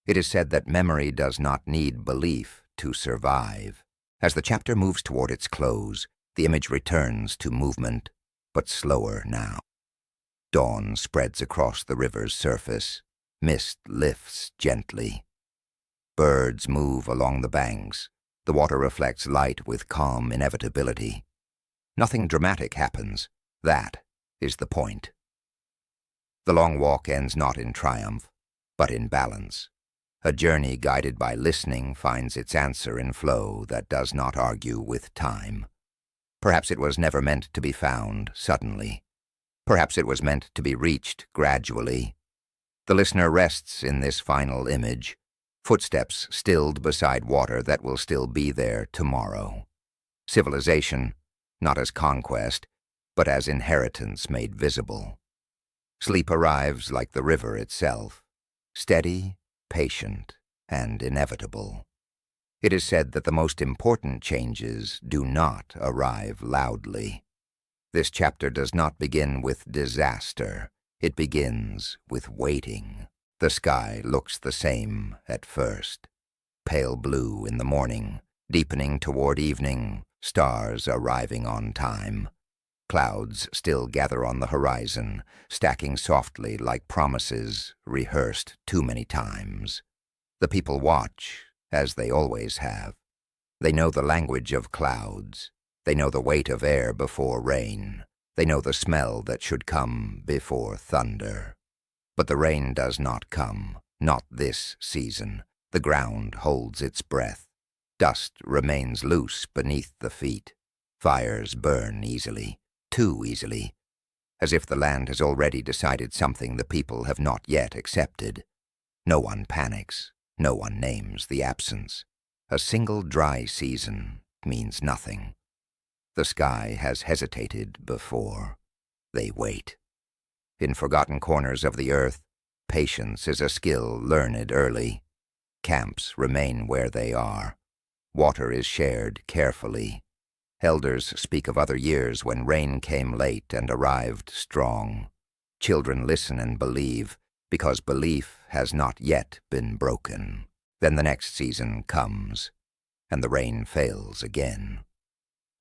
It is said that memory does not need belief to survive. As the chapter moves toward its close, the image returns to movement, but slower now. Dawn spreads across the river's surface. Mist lifts gently. Birds move along the banks. The water reflects light with calm inevitability. Nothing dramatic happens. That is the point. The long walk ends not in triumph, but in balance. A journey guided by listening finds its answer in flow that does not argue with time. Perhaps it was never meant to be found suddenly. Perhaps it was meant to be reached gradually. The listener rests in this final image, footsteps stilled beside water that will still be there tomorrow. Civilization, not as conquest, but as inheritance made visible. Sleep arrives like the river itself, steady, patient, and inevitable. It is said that the most important changes do not arrive loudly. This chapter does not begin with disaster. It begins with waiting. The sky looks the same at first. Pale blue in the morning, deepening toward evening, stars arriving on time. Clouds still gather on the horizon, stacking softly like promises rehearsed too many times. The people watch, as they always have. They know the language of clouds. They know the weight of air before rain. They know the smell that should come before thunder. But the rain does not come, not this season. The ground holds its breath. Dust remains loose beneath the feet. Fires burn easily. Too easily, as if the land has already decided something the people have not yet accepted. No one panics, no one names the absence. A single dry season means nothing. The sky has hesitated before. They wait. In forgotten corners of the earth, patience is a skill learned early. Camps remain where they are. Water is shared carefully. Elders speak of other years when rain came late and arrived strong. Children listen and believe, because belief has not yet been broken. Then the next season comes, and the rain fails again.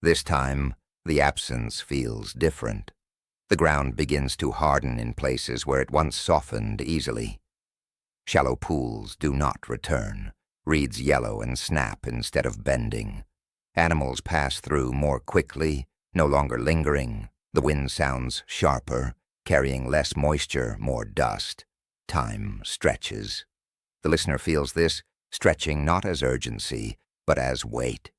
This time, the absence feels different. The ground begins to harden in places where it once softened easily. Shallow pools do not return. Reeds yellow and snap instead of bending. Animals pass through more quickly, no longer lingering. The wind sounds sharper, carrying less moisture, more dust. Time stretches. The listener feels this, stretching not as urgency, but as weight.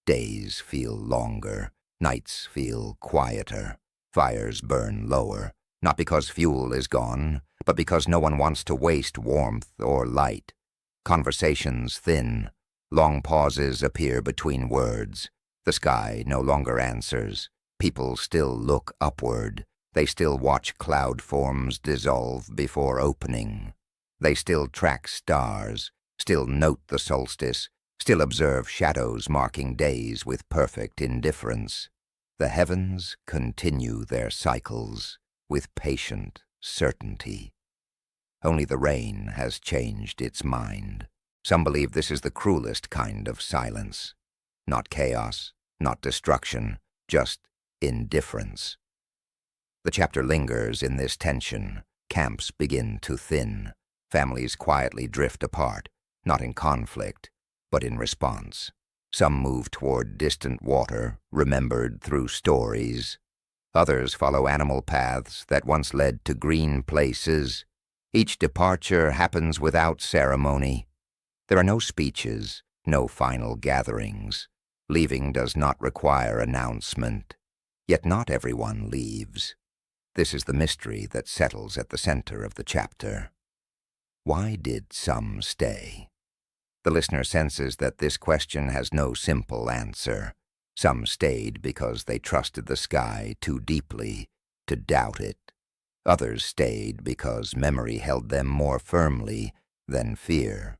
Days feel longer. Nights feel quieter. Fires burn lower, not because fuel is gone, but because no one wants to waste warmth or light. Conversations thin. Long pauses appear between words. The sky no longer answers. People still look upward. They still watch cloud forms dissolve before opening. They still track stars, still note the solstice, still observe shadows marking days with perfect indifference. The heavens continue their cycles with patient certainty. Only the rain has changed its mind. Some believe this is the cruelest kind of silence. Not chaos, not destruction, just indifference. The chapter lingers in this tension. Camps begin to thin. Families quietly drift apart, not in conflict, but in response. Some move toward distant water, remembered through stories. Others follow animal paths that once led to green places. Each departure happens without ceremony. There are no speeches, no final gatherings. Leaving does not require announcement. Yet not everyone leaves. This is the mystery that settles at the center of the chapter. Why did some stay? The listener senses that this question has no simple answer. Some stayed because they trusted the sky too deeply to doubt it. Others stayed because memory held them more firmly than fear.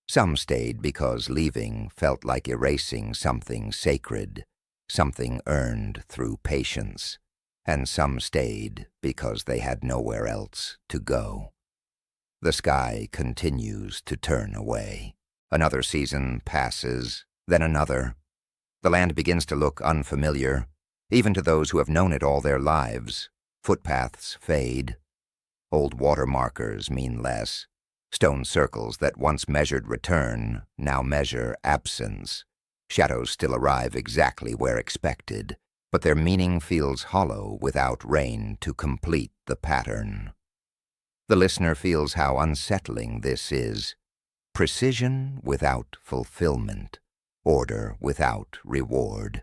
Some stayed because leaving felt like erasing something sacred, something earned through patience. And some stayed because they had nowhere else to go. The sky continues to turn away. Another season passes, then another. The land begins to look unfamiliar, even to those who have known it all their lives. Footpaths fade. Old water markers mean less. Stone circles that once measured return now measure absence. Shadows still arrive exactly where expected, but their meaning feels hollow without rain to complete the pattern. The listener feels how unsettling this is. Precision without fulfillment, order without reward.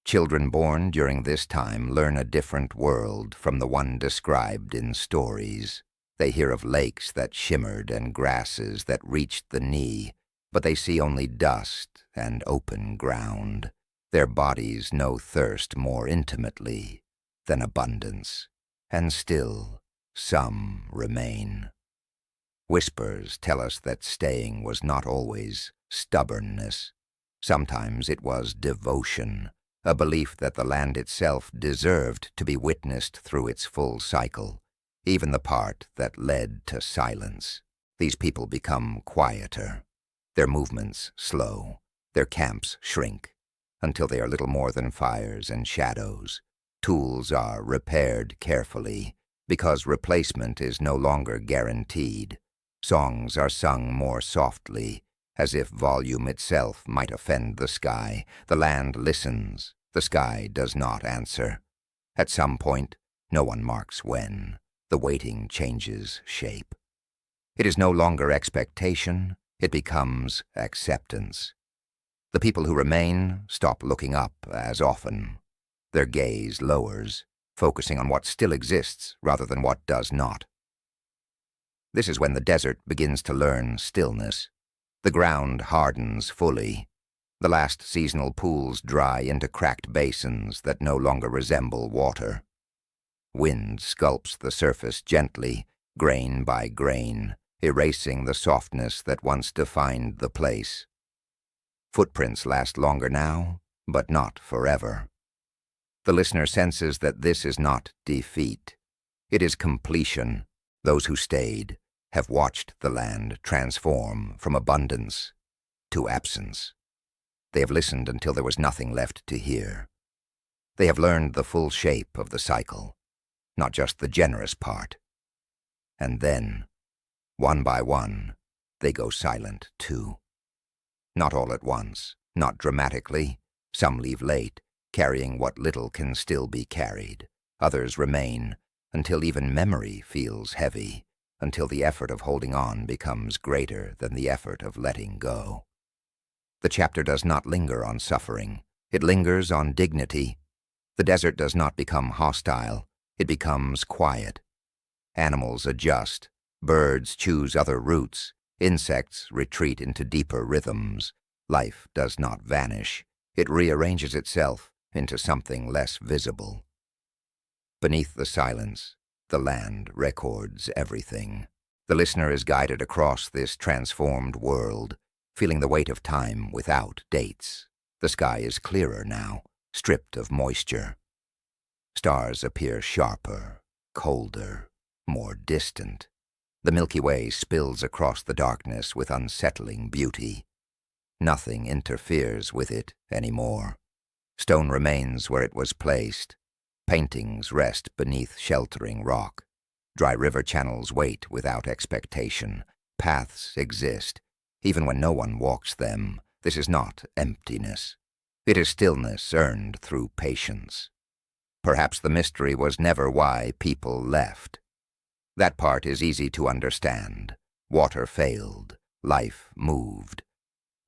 Children born during this time learn a different world from the one described in stories. They hear of lakes that shimmered and grasses that reached the knee, but they see only dust and open ground. Their bodies know thirst more intimately than abundance, and still some remain. Whispers tell us that staying was not always stubbornness. Sometimes it was devotion, a belief that the land itself deserved to be witnessed through its full cycle, even the part that led to silence. These people become quieter, their movements slow, their camps shrink, until they are little more than fires and shadows. Tools are repaired carefully, because replacement is no longer guaranteed. Songs are sung more softly, as if volume itself might offend the sky. The land listens, the sky does not answer. At some point, no one marks when, the waiting changes shape. It is no longer expectation, it becomes acceptance. The people who remain stop looking up as often. Their gaze lowers, focusing on what still exists rather than what does not. This is when the desert begins to learn stillness. The ground hardens fully. The last seasonal pools dry into cracked basins that no longer resemble water. Wind sculpts the surface gently, grain by grain, erasing the softness that once defined the place. Footprints last longer now, but not forever. The listener senses that this is not defeat. It is completion. Those who stayed have watched the land transform from abundance to absence. They have listened until there was nothing left to hear. They have learned the full shape of the cycle, not just the generous part. And then, one by one, they go silent too. Not all at once, not dramatically. Some leave late, carrying what little can still be carried. Others remain until even memory feels heavy, until the effort of holding on becomes greater than the effort of letting go. The chapter does not linger on suffering. It lingers on dignity. The desert does not become hostile. It becomes quiet. Animals adjust. Birds choose other routes. Insects retreat into deeper rhythms. Life does not vanish. It rearranges itself into something less visible. Beneath the silence, the land records everything. The listener is guided across this transformed world, feeling the weight of time without dates. The sky is clearer now, stripped of moisture. Stars appear sharper, colder, more distant. The Milky Way spills across the darkness with unsettling beauty. Nothing interferes with it anymore. Stone remains where it was placed. Paintings rest beneath sheltering rock. Dry river channels wait without expectation. Paths exist, even when no one walks them. This is not emptiness. It is stillness earned through patience. Perhaps the mystery was never why people left. That part is easy to understand. Water failed. Life moved.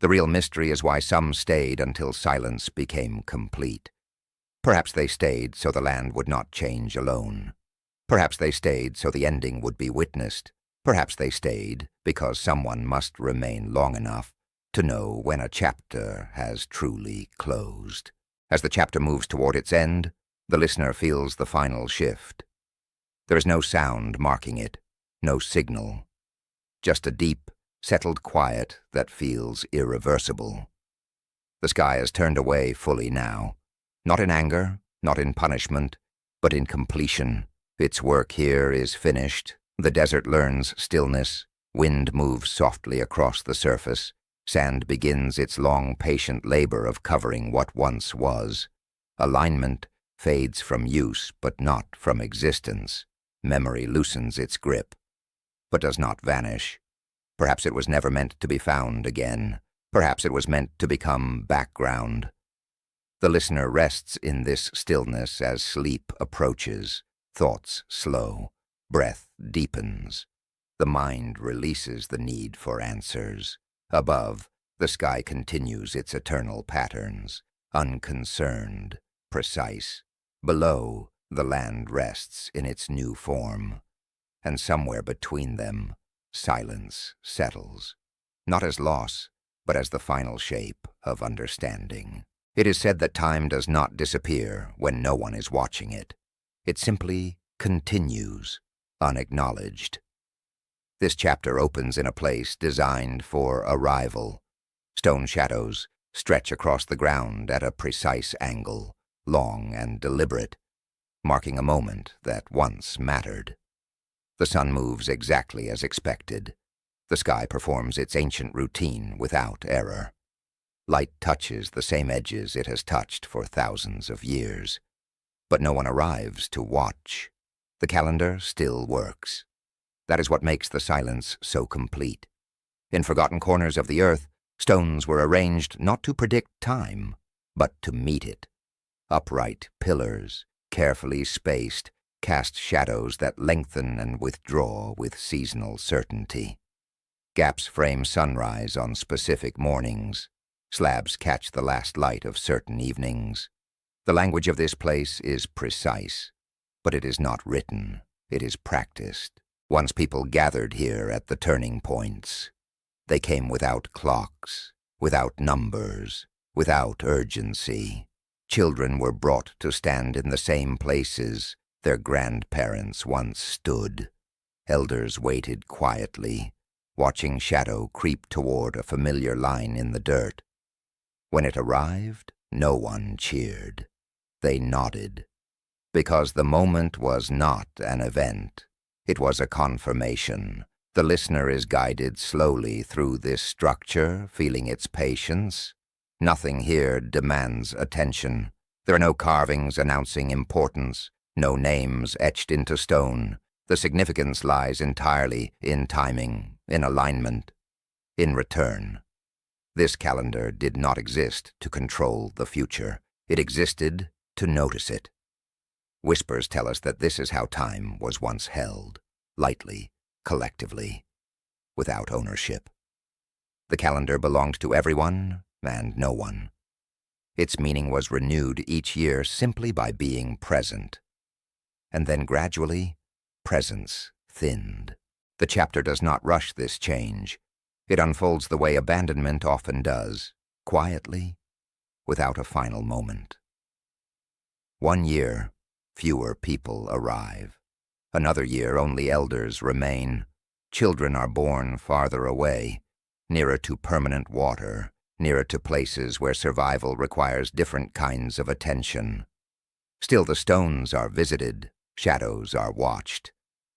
The real mystery is why some stayed until silence became complete. Perhaps they stayed so the land would not change alone. Perhaps they stayed so the ending would be witnessed. Perhaps they stayed because someone must remain long enough to know when a chapter has truly closed. As the chapter moves toward its end, the listener feels the final shift. There is no sound marking it, no signal, just a deep, settled quiet that feels irreversible. The sky is turned away fully now, not in anger, not in punishment, but in completion. Its work here is finished. The desert learns stillness. Wind moves softly across the surface. Sand begins its long, patient labor of covering what once was. Alignment fades from use, but not from existence. Memory loosens its grip, but does not vanish. Perhaps it was never meant to be found again. Perhaps it was meant to become background. The listener rests in this stillness as sleep approaches. Thoughts slow. Breath deepens. The mind releases the need for answers. Above, the sky continues its eternal patterns, unconcerned, precise. Below, the land rests in its new form. And somewhere between them, silence settles, not as loss, but as the final shape of understanding. It is said that time does not disappear when no one is watching it. It simply continues, unacknowledged. This chapter opens in a place designed for arrival. Stone shadows stretch across the ground at a precise angle, long and deliberate, marking a moment that once mattered. The sun moves exactly as expected. The sky performs its ancient routine without error. Light touches the same edges it has touched for thousands of years. But no one arrives to watch. The calendar still works. That is what makes the silence so complete. In forgotten corners of the earth, stones were arranged not to predict time, but to meet it. Upright pillars, carefully spaced, cast shadows that lengthen and withdraw with seasonal certainty. Gaps frame sunrise on specific mornings. Slabs catch the last light of certain evenings. The language of this place is precise, but it is not written. It is practiced. Once people gathered here at the turning points. They came without clocks, without numbers, without urgency. Children were brought to stand in the same places their grandparents once stood. Elders waited quietly, watching shadow creep toward a familiar line in the dirt. When it arrived, no one cheered. They nodded, because the moment was not an event. It was a confirmation. The listener is guided slowly through this structure, feeling its patience. Nothing here demands attention. There are no carvings announcing importance, no names etched into stone. The significance lies entirely in timing, in alignment, in return. This calendar did not exist to control the future. It existed to notice it. Whispers tell us that this is how time was once held, lightly, collectively, without ownership. The calendar belonged to everyone and no one. Its meaning was renewed each year simply by being present. And then gradually, presence thinned. The chapter does not rush this change. It unfolds the way abandonment often does, quietly, without a final moment. 1 year, fewer people arrive. Another year, only elders remain. Children are born farther away, nearer to permanent water, nearer to places where survival requires different kinds of attention. Still the stones are visited, shadows are watched.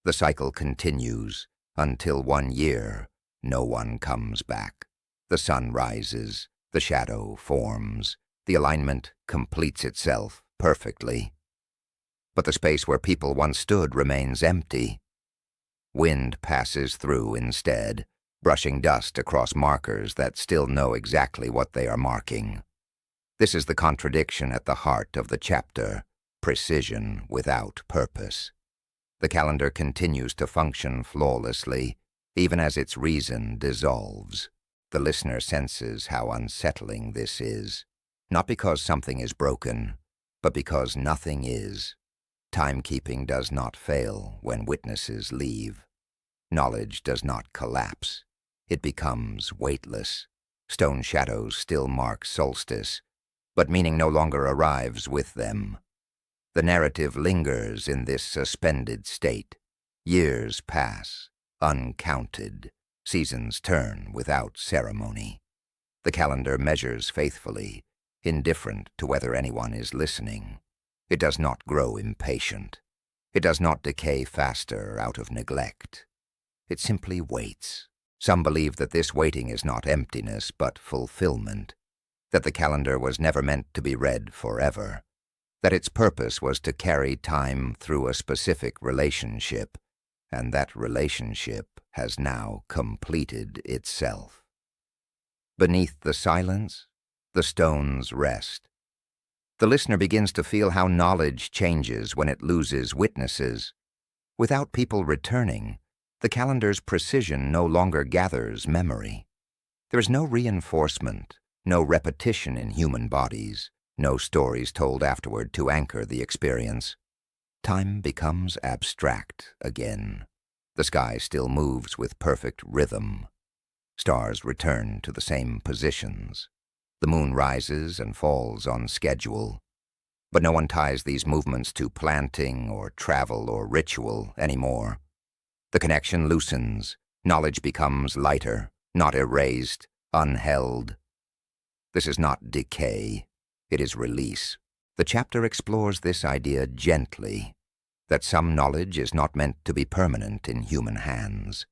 The cycle continues until 1 year, no one comes back. The sun rises, the shadow forms, the alignment completes itself perfectly. but the space where people once stood remains empty. Wind passes through instead, brushing dust across markers that still know exactly what they are marking. This is the contradiction at the heart of the chapter, precision without purpose. The calendar continues to function flawlessly, even as its reason dissolves. The listener senses how unsettling this is, not because something is broken, but because nothing is. Timekeeping does not fail when witnesses leave. Knowledge does not collapse. It becomes weightless. Stone shadows still mark solstice, but meaning no longer arrives with them. The narrative lingers in this suspended state. Years pass, uncounted. Seasons turn without ceremony. The calendar measures faithfully, indifferent to whether anyone is listening. It does not grow impatient. It does not decay faster out of neglect. It simply waits. Some believe that this waiting is not emptiness, but fulfillment, that the calendar was never meant to be read forever, that its purpose was to carry time through a specific relationship, and that relationship has now completed itself. Beneath the silence, the stones rest. The listener begins to feel how knowledge changes when it loses witnesses. Without people returning, the calendar's precision no longer gathers memory. There is no reinforcement, no repetition in human bodies, no stories told afterward to anchor the experience. Time becomes abstract again. The sky still moves with perfect rhythm. Stars return to the same positions. The moon rises and falls on schedule. But no one ties these movements to planting or travel or ritual anymore. The connection loosens. Knowledge becomes lighter, not erased, unheld. This is not decay. It is release. The chapter explores this idea gently, that some knowledge is not meant to be permanent in human hands,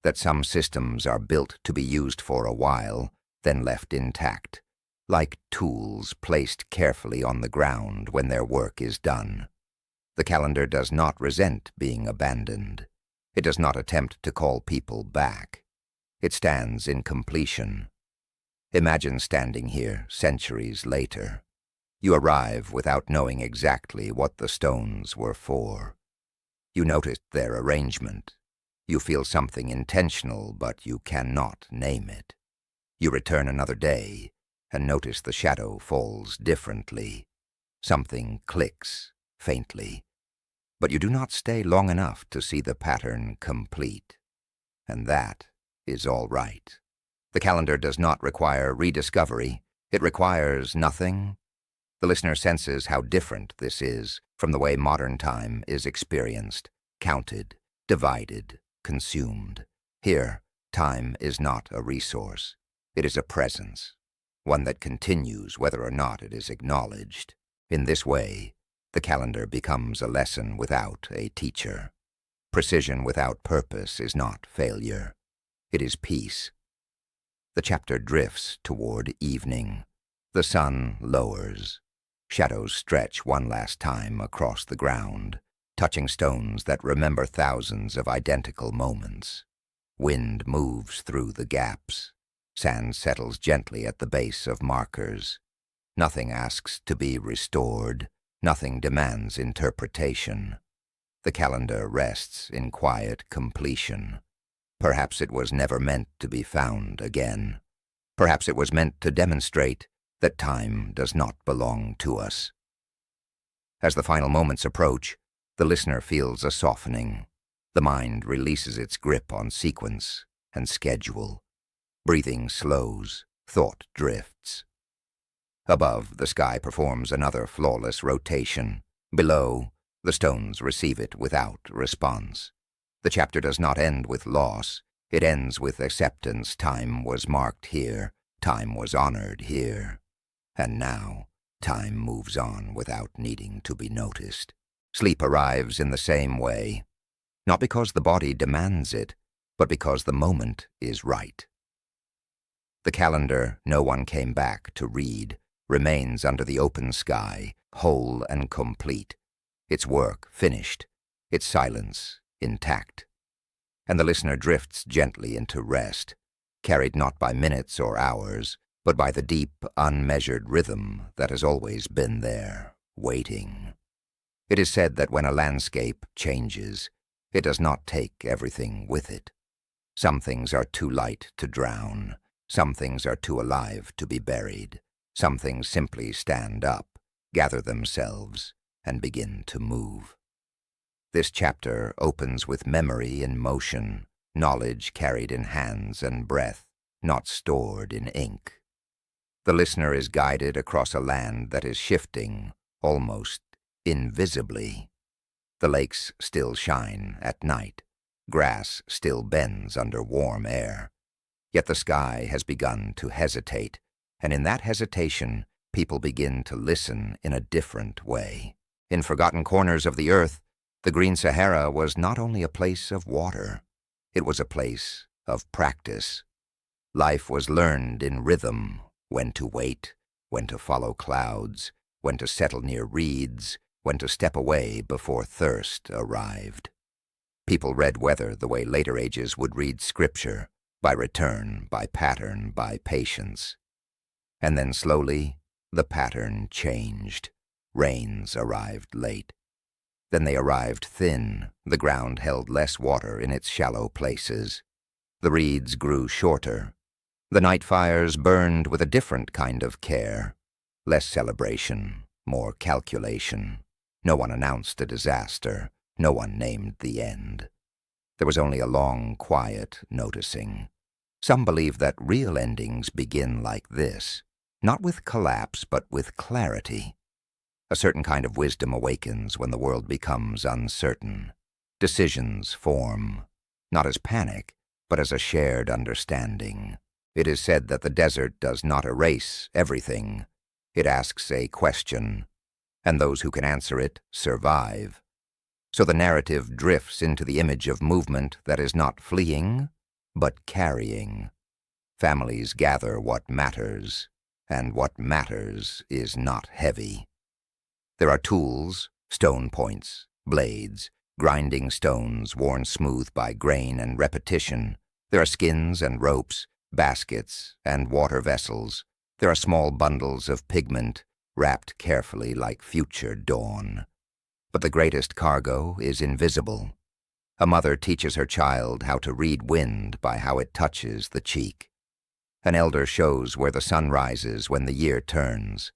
that some systems are built to be used for a while, then left intact, like tools placed carefully on the ground when their work is done. The calendar does not resent being abandoned. It does not attempt to call people back. It stands in completion. Imagine standing here centuries later. You arrive without knowing exactly what the stones were for. You noticed their arrangement. You feel something intentional, but you cannot name it. You return another day and notice the shadow falls differently. Something clicks faintly. But you do not stay long enough to see the pattern complete. And that is all right. The calendar does not require rediscovery. It requires nothing. The listener senses how different this is from the way modern time is experienced, counted, divided, consumed. Here, time is not a resource. It is a presence, one that continues whether or not it is acknowledged. In this way, the calendar becomes a lesson without a teacher. Precision without purpose is not failure. It is peace. The chapter drifts toward evening. The sun lowers. Shadows stretch one last time across the ground, touching stones that remember thousands of identical moments. Wind moves through the gaps. Sand settles gently at the base of markers. Nothing asks to be restored. Nothing demands interpretation. The calendar rests in quiet completion. Perhaps it was never meant to be found again. Perhaps it was meant to demonstrate that time does not belong to us. As the final moments approach, the listener feels a softening. The mind releases its grip on sequence and schedule. Breathing slows, thought drifts. Above, the sky performs another flawless rotation. Below, the stones receive it without response. The chapter does not end with loss. It ends with acceptance. Time was marked here. Time was honored here. And now, time moves on without needing to be noticed. Sleep arrives in the same way, not because the body demands it, but because the moment is right. The calendar no one came back to read remains under the open sky, whole and complete. its work finished, its silence intact. And the listener drifts gently into rest, carried not by minutes or hours, but by the deep, unmeasured rhythm that has always been there, waiting. It is said that when a landscape changes, it does not take everything with it. Some things are too light to drown. Some things are too alive to be buried. Some things simply stand up, gather themselves, and begin to move. This chapter opens with memory in motion, knowledge carried in hands and breath, not stored in ink. The listener is guided across a land that is shifting, almost invisibly. The lakes still shine at night. Grass still bends under warm air. Yet the sky has begun to hesitate, and in that hesitation, people begin to listen in a different way. In forgotten corners of the earth, the Green Sahara was not only a place of water, it was a place of practice. Life was learned in rhythm, when to wait, when to follow clouds, when to settle near reeds, when to step away before thirst arrived. People read weather the way later ages would read scripture, by return, by pattern, by patience. And then slowly, the pattern changed. Rains arrived late. Then they arrived thin. The ground held less water in its shallow places. The reeds grew shorter. The night fires burned with a different kind of care. Less celebration, more calculation. No one announced a disaster. No one named the end. There was only a long, quiet noticing. Some believe that real endings begin like this, not with collapse, but with clarity. A certain kind of wisdom awakens when the world becomes uncertain. Decisions form, not as panic, but as a shared understanding. It is said that the desert does not erase everything. It asks a question, and those who can answer it survive. So the narrative drifts into the image of movement that is not fleeing, but carrying. Families gather what matters, and what matters is not heavy. There are tools, stone points, blades, grinding stones worn smooth by grain and repetition. There are skins and ropes, baskets and water vessels. There are small bundles of pigment, wrapped carefully like future dawn. But the greatest cargo is invisible. A mother teaches her child how to read wind by how it touches the cheek. An elder shows where the sun rises when the year turns.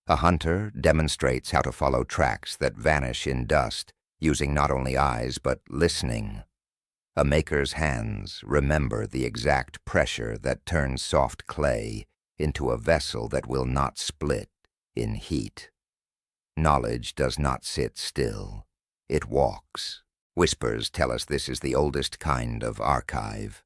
A hunter demonstrates how to follow tracks that vanish in dust, using not only eyes but listening. A maker's hands remember the exact pressure that turns soft clay into a vessel that will not split in heat. Knowledge does not sit still. It walks. Whispers tell us this is the oldest kind of archive.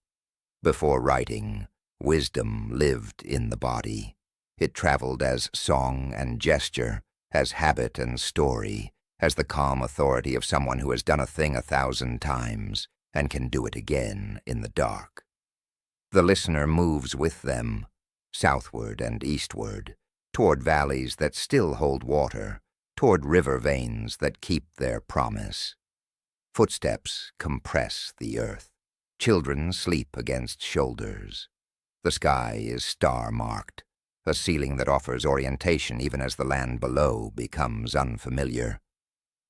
Before writing, wisdom lived in the body. It traveled as song and gesture, as habit and story, as the calm authority of someone who has done a thing 1,000 times and can do it again in the dark. The listener moves with them, southward and eastward, toward valleys that still hold water, toward river veins that keep their promise. Footsteps compress the earth. Children sleep against shoulders. The sky is star-marked, a ceiling that offers orientation even as the land below becomes unfamiliar.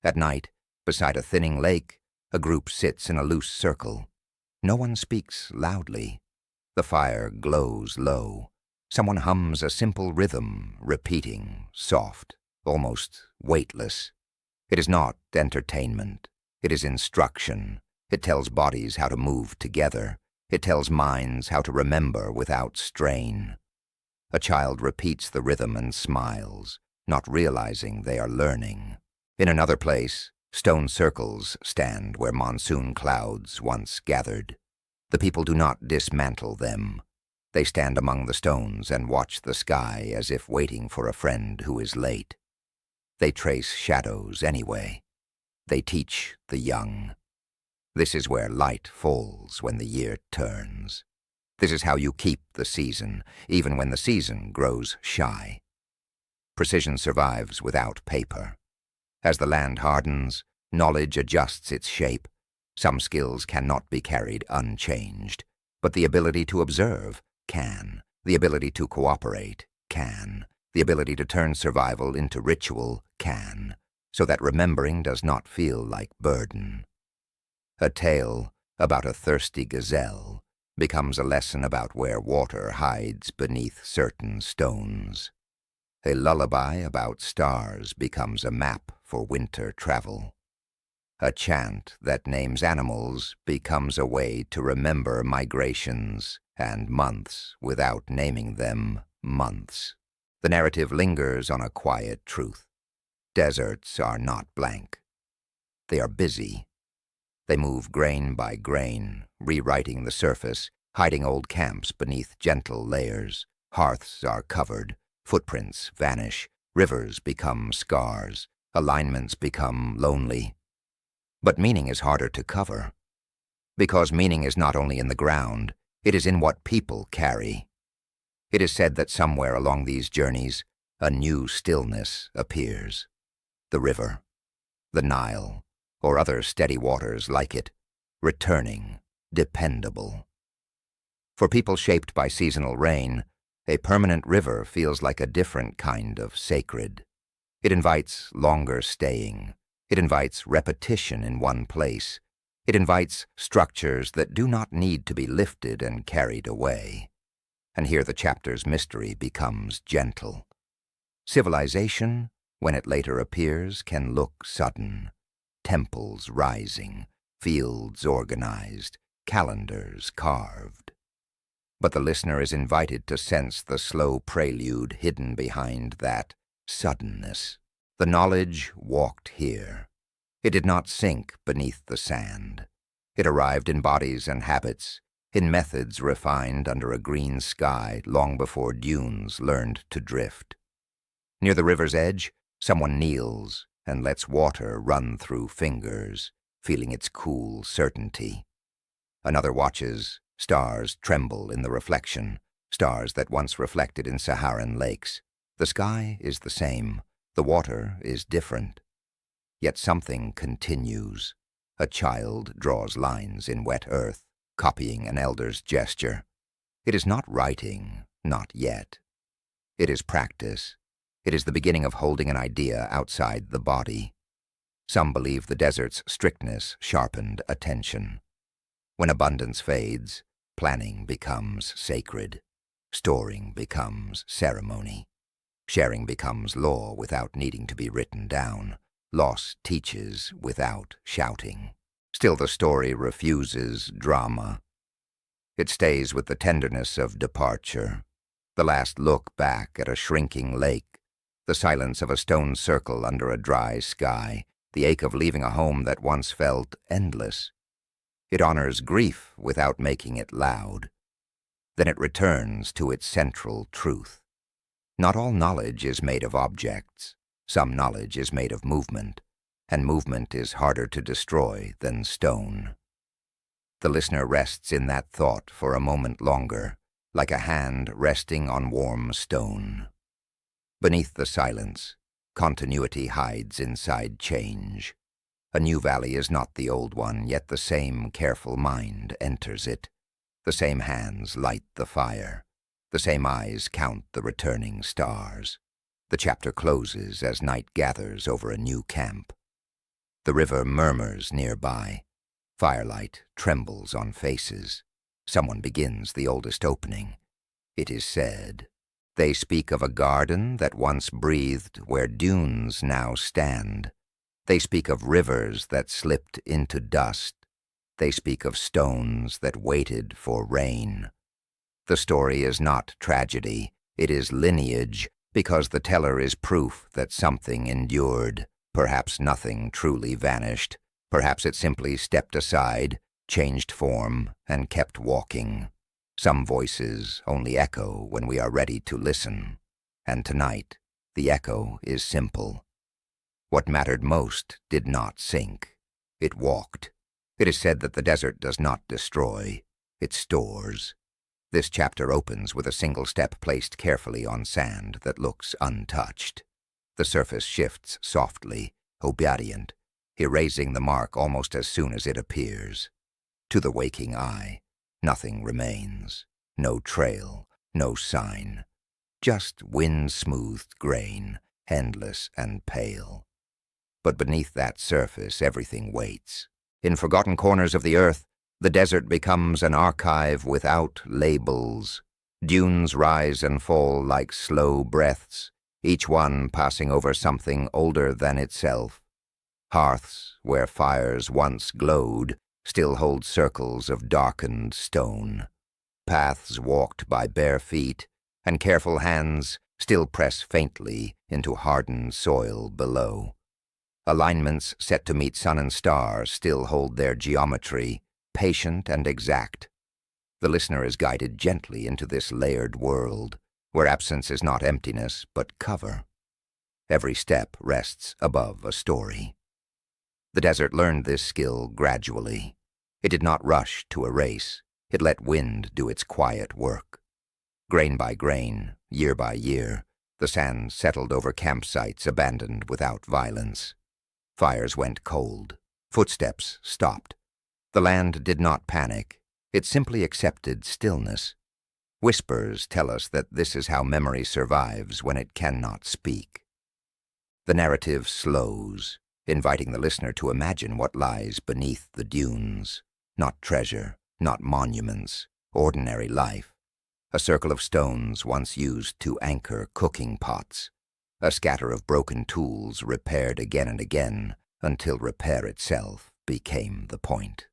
At night, beside a thinning lake, a group sits in a loose circle. No one speaks loudly. The fire glows low. Someone hums a simple rhythm, repeating, soft, almost weightless. It is not entertainment. It is instruction. It tells bodies how to move together. It tells minds how to remember without strain. A child repeats the rhythm and smiles, not realizing they are learning. In another place, stone circles stand where monsoon clouds once gathered. The people do not dismantle them. They stand among the stones and watch the sky as if waiting for a friend who is late. They trace shadows anyway. They teach the young. This is where light falls when the year turns. This is how you keep the season, even when the season grows shy. Precision survives without paper. As the land hardens, knowledge adjusts its shape. Some skills cannot be carried unchanged, but the ability to observe can. The ability to cooperate can. The ability to turn survival into ritual can, so that remembering does not feel like burden. A tale about a thirsty gazelle becomes a lesson about where water hides beneath certain stones. A lullaby about stars becomes a map for winter travel. A chant that names animals becomes a way to remember migrations and months without naming them months. The narrative lingers on a quiet truth. Deserts are not blank. They are busy. They move grain by grain, rewriting the surface, hiding old camps beneath gentle layers. Hearths are covered, footprints vanish, rivers become scars, alignments become lonely. But meaning is harder to cover, because meaning is not only in the ground, it is in what people carry. It is said that somewhere along these journeys, a new stillness appears. The river, the Nile, or other steady waters like it, returning, dependable. For people shaped by seasonal rain, a permanent river feels like a different kind of sacred. It invites longer staying. It invites repetition in one place. It invites structures that do not need to be lifted and carried away. And here the chapter's mystery becomes gentle. Civilization, when it later appears, can look sudden. Temples rising, fields organized, calendars carved. But the listener is invited to sense the slow prelude hidden behind that suddenness. The knowledge walked here. It did not sink beneath the sand. It arrived in bodies and habits, in methods refined under a green sky long before dunes learned to drift. Near the river's edge, someone kneels and lets water run through fingers, feeling its cool certainty. Another watches. Stars tremble in the reflection, stars that once reflected in Saharan lakes. The sky is the same, the water is different. Yet something continues. A child draws lines in wet earth, copying an elder's gesture. It is not writing, not yet. It is practice. It is the beginning of holding an idea outside the body. Some believe the desert's strictness sharpened attention. When abundance fades, planning becomes sacred. Storing becomes ceremony. Sharing becomes law without needing to be written down. Loss teaches without shouting. Still the story refuses drama. It stays with the tenderness of departure. The last look back at a shrinking lake, the silence of a stone circle under a dry sky, the ache of leaving a home that once felt endless. It honors grief without making it loud. Then it returns to its central truth. Not all knowledge is made of objects. Some knowledge is made of movement, and movement is harder to destroy than stone. The listener rests in that thought for a moment longer, like a hand resting on warm stone. Beneath the silence, continuity hides inside change. A new valley is not the old one, yet the same careful mind enters it. The same hands light the fire. The same eyes count the returning stars. The chapter closes as night gathers over a new camp. The river murmurs nearby. Firelight trembles on faces. Someone begins the oldest opening. It is said, "They speak of a garden that once breathed where dunes now stand. They speak of rivers that slipped into dust. They speak of stones that waited for rain." The story is not tragedy, it is lineage, because the teller is proof that something endured. Perhaps nothing truly vanished. Perhaps it simply stepped aside, changed form, and kept walking. Some voices only echo when we are ready to listen. And tonight, the echo is simple. What mattered most did not sink. It walked. It is said that the desert does not destroy. It stores. This chapter opens with a single step placed carefully on sand that looks untouched. The surface shifts softly, obedient, erasing the mark almost as soon as it appears. To the waking eye, nothing remains. No trail, no sign. Just wind-smoothed grain, endless and pale. But beneath that surface, everything waits. In forgotten corners of the earth, the desert becomes an archive without labels. Dunes rise and fall like slow breaths, each one passing over something older than itself. Hearths, where fires once glowed, still hold circles of darkened stone. Paths walked by bare feet, and careful hands still press faintly into hardened soil below. Alignments set to meet sun and stars still hold their geometry, patient and exact. The listener is guided gently into this layered world, where absence is not emptiness, but cover. Every step rests above a story. The desert learned this skill gradually. It did not rush to a race. It let wind do its quiet work. Grain by grain, year by year, the sand settled over campsites abandoned without violence. Fires went cold. Footsteps stopped. The land did not panic. It simply accepted stillness. Whispers tell us that this is how memory survives when it cannot speak. The narrative slows, inviting the listener to imagine what lies beneath the dunes. Not treasure, not monuments, ordinary life. A circle of stones once used to anchor cooking pots. A scatter of broken tools repaired again and again until repair itself became the point.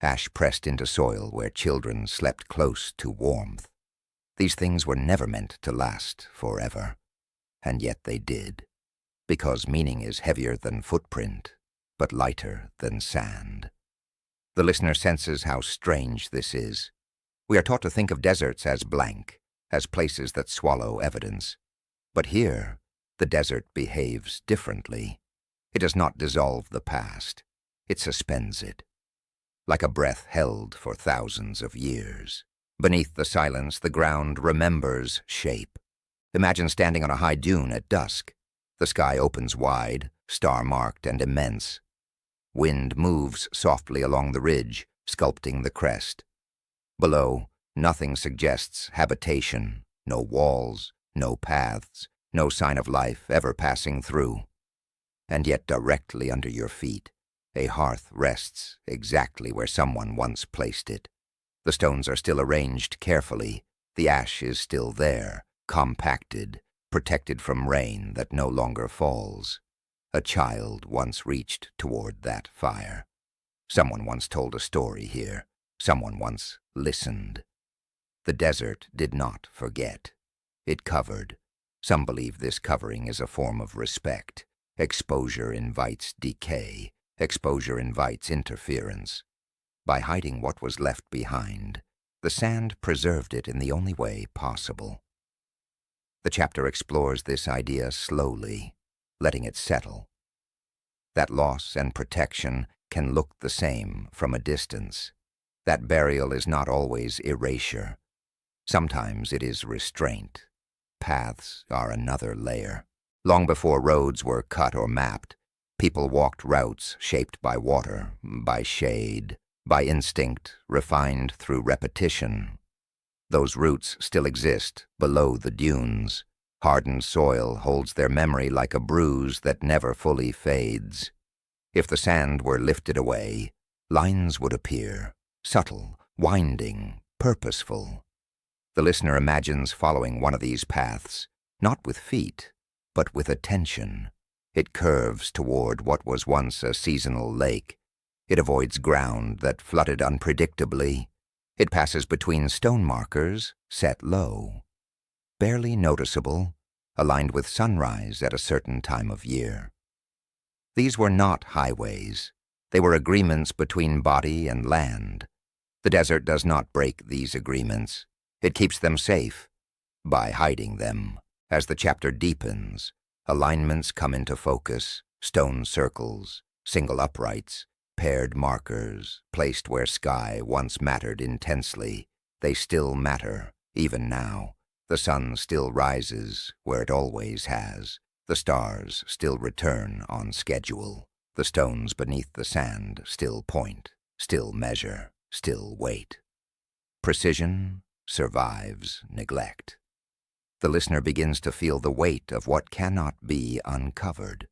Ash pressed into soil where children slept close to warmth. These things were never meant to last forever, and yet they did, because meaning is heavier than footprint, but lighter than sand. The listener senses how strange this is. We are taught to think of deserts as blank, as places that swallow evidence. But here, the desert behaves differently. It does not dissolve the past. It suspends it. Like a breath held for thousands of years. Beneath the silence, the ground remembers shape. Imagine standing on a high dune at dusk. The sky opens wide, star-marked and immense. Wind moves softly along the ridge, sculpting the crest. Below, nothing suggests habitation, no walls, no paths, no sign of life ever passing through. And yet directly under your feet, a hearth rests exactly where someone once placed it. The stones are still arranged carefully. The ash is still there, compacted, protected from rain that no longer falls. A child once reached toward that fire. Someone once told a story here. Someone once listened. The desert did not forget. It covered. Some believe this covering is a form of respect. Exposure invites decay. Exposure invites interference. By hiding what was left behind, the sand preserved it in the only way possible. The chapter explores this idea slowly, letting it settle. That loss and protection can look the same from a distance. That burial is not always erasure. Sometimes it is restraint. Paths are another layer. Long before roads were cut or mapped, people walked routes shaped by water, by shade, by instinct, refined through repetition. Those roots still exist below the dunes. Hardened soil holds their memory like a bruise that never fully fades. If the sand were lifted away, lines would appear, subtle, winding, purposeful. The listener imagines following one of these paths, not with feet, but with attention. It curves toward what was once a seasonal lake. It avoids ground that flooded unpredictably. It passes between stone markers set low, barely noticeable, aligned with sunrise at a certain time of year. These were not highways. They were agreements between body and land. The desert does not break these agreements. It keeps them safe by hiding them. As the chapter deepens, alignments come into focus, stone circles, single uprights, paired markers, placed where sky once mattered intensely. They still matter, even now. The sun still rises where it always has. The stars still return on schedule. The stones beneath the sand still point, still measure, still wait. Precision survives neglect. The listener begins to feel the weight of what cannot be uncovered.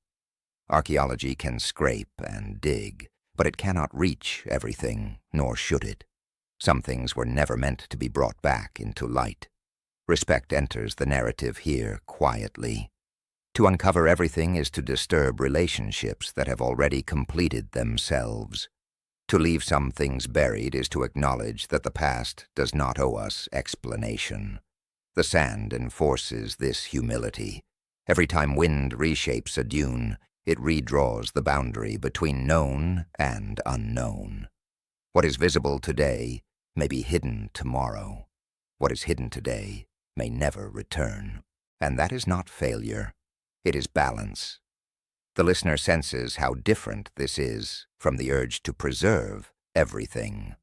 Archaeology can scrape and dig, but it cannot reach everything, nor should it. Some things were never meant to be brought back into light. Respect enters the narrative here quietly. To uncover everything is to disturb relationships that have already completed themselves. To leave some things buried is to acknowledge that the past does not owe us explanation. The sand enforces this humility. Every time wind reshapes a dune, it redraws the boundary between known and unknown. What is visible today may be hidden tomorrow. What is hidden today may never return. And that is not failure. It is balance. The listener senses how different this is from the urge to preserve everything.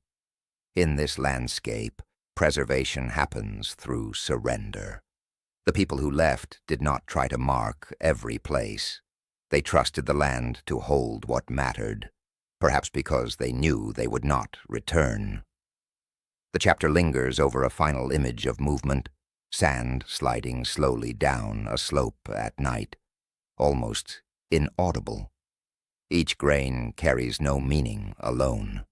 In this landscape, preservation happens through surrender. The people who left did not try to mark every place. They trusted the land to hold what mattered, perhaps because they knew they would not return. The chapter lingers over a final image of movement, sand sliding slowly down a slope at night, almost inaudible. Each grain carries no meaning alone.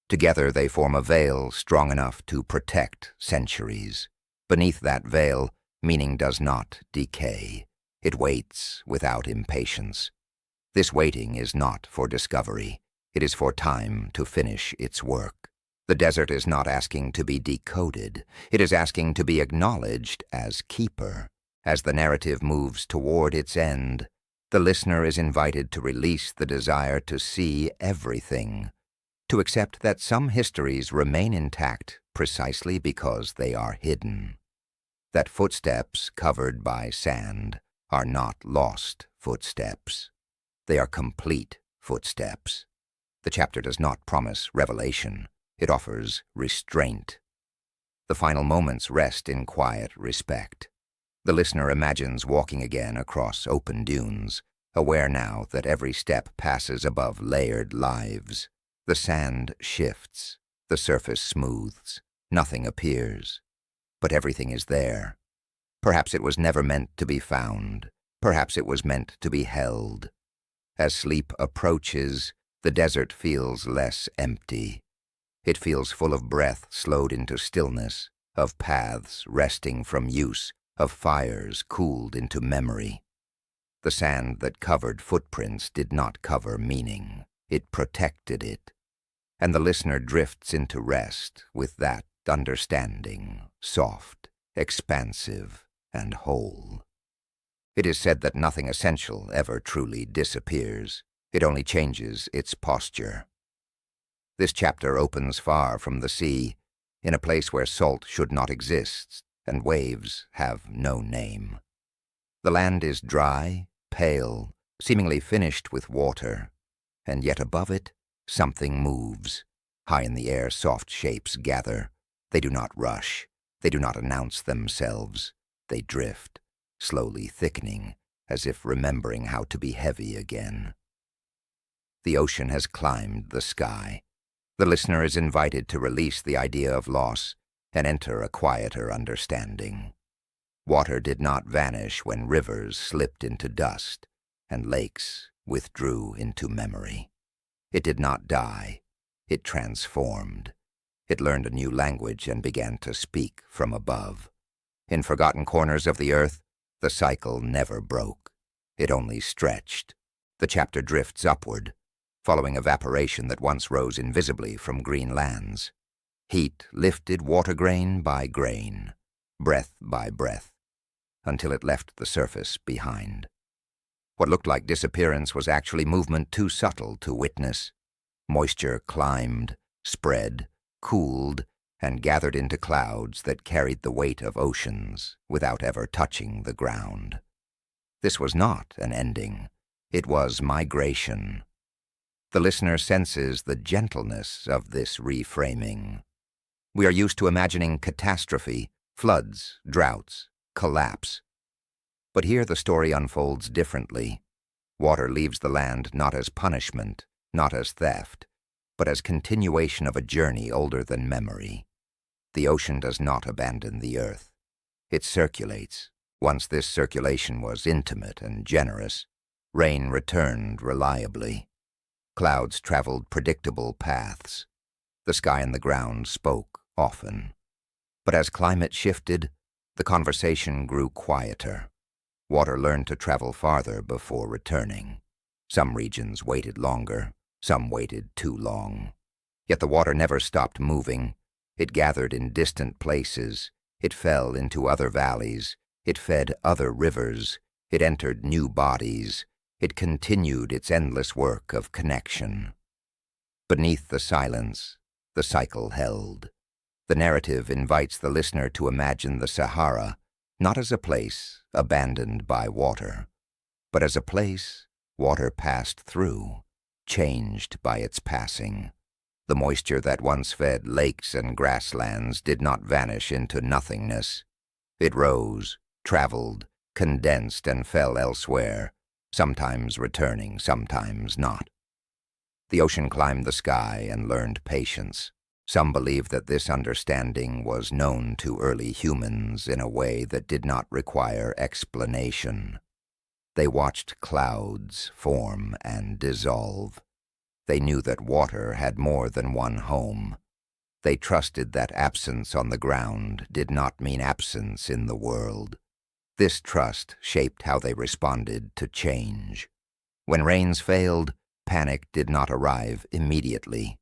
Together they form a veil strong enough to protect centuries. Beneath that veil, meaning does not decay. It waits without impatience. This waiting is not for discovery. It is for time to finish its work. The desert is not asking to be decoded. It is asking to be acknowledged as keeper. As the narrative moves toward its end, the listener is invited to release the desire to see everything, to accept that some histories remain intact precisely because they are hidden, that footsteps covered by sand are not lost footsteps. They are complete footsteps. The chapter does not promise revelation. It offers restraint. The final moments rest in quiet respect. The listener imagines walking again across open dunes, aware now that every step passes above layered lives. The sand shifts, the surface smooths, nothing appears, but everything is there. Perhaps it was never meant to be found. Perhaps it was meant to be held. As sleep approaches, the desert feels less empty. It feels full of breath slowed into stillness, of paths resting from use, of fires cooled into memory. The sand that covered footprints did not cover meaning. It protected it. And the listener drifts into rest with that understanding, soft, expansive, and whole. It is said that nothing essential ever truly disappears. It only changes its posture. This chapter opens far from the sea, in a place where salt should not exist and waves have no name. The land is dry, pale, seemingly finished with water, and yet above it, something moves. High in the air, soft shapes gather. They do not rush. They do not announce themselves. They drift, slowly thickening, as if remembering how to be heavy again. The ocean has climbed the sky. The listener is invited to release the idea of loss and enter a quieter understanding. Water did not vanish when rivers slipped into dust and lakes withdrew into memory. It did not die. It transformed. It learned a new language and began to speak from above. In forgotten corners of the earth, the cycle never broke. It only stretched. The chapter drifts upward, following evaporation that once rose invisibly from green lands. Heat lifted water grain by grain, breath by breath, until it left the surface behind. What looked like disappearance was actually movement too subtle to witness. Moisture climbed, spread, cooled, and gathered into clouds that carried the weight of oceans without ever touching the ground. This was not an ending. It was migration. The listener senses the gentleness of this reframing. We are used to imagining catastrophe, floods, droughts, collapse. But here the story unfolds differently. Water leaves the land not as punishment, not as theft, but as continuation of a journey older than memory. The ocean does not abandon the earth. It circulates. Once this circulation was intimate and generous. Rain returned reliably. Clouds traveled predictable paths. The sky and the ground spoke often. But as climate shifted, the conversation grew quieter. Water learned to travel farther before returning. Some regions waited longer, some waited too long. Yet the water never stopped moving. It gathered in distant places. It fell into other valleys. It fed other rivers. It entered new bodies. It continued its endless work of connection. Beneath the silence, the cycle held. The narrative invites the listener to imagine the Sahara not as a place abandoned by water, but as a place water passed through, changed by its passing. The moisture that once fed lakes and grasslands did not vanish into nothingness. It rose, traveled, condensed, and fell elsewhere, sometimes returning, sometimes not. The ocean climbed the sky and learned patience. Some believe that this understanding was known to early humans in a way that did not require explanation. They watched clouds form and dissolve. They knew that water had more than one home. They trusted that absence on the ground did not mean absence in the world. This trust shaped how they responded to change. When rains failed, panic did not arrive immediately.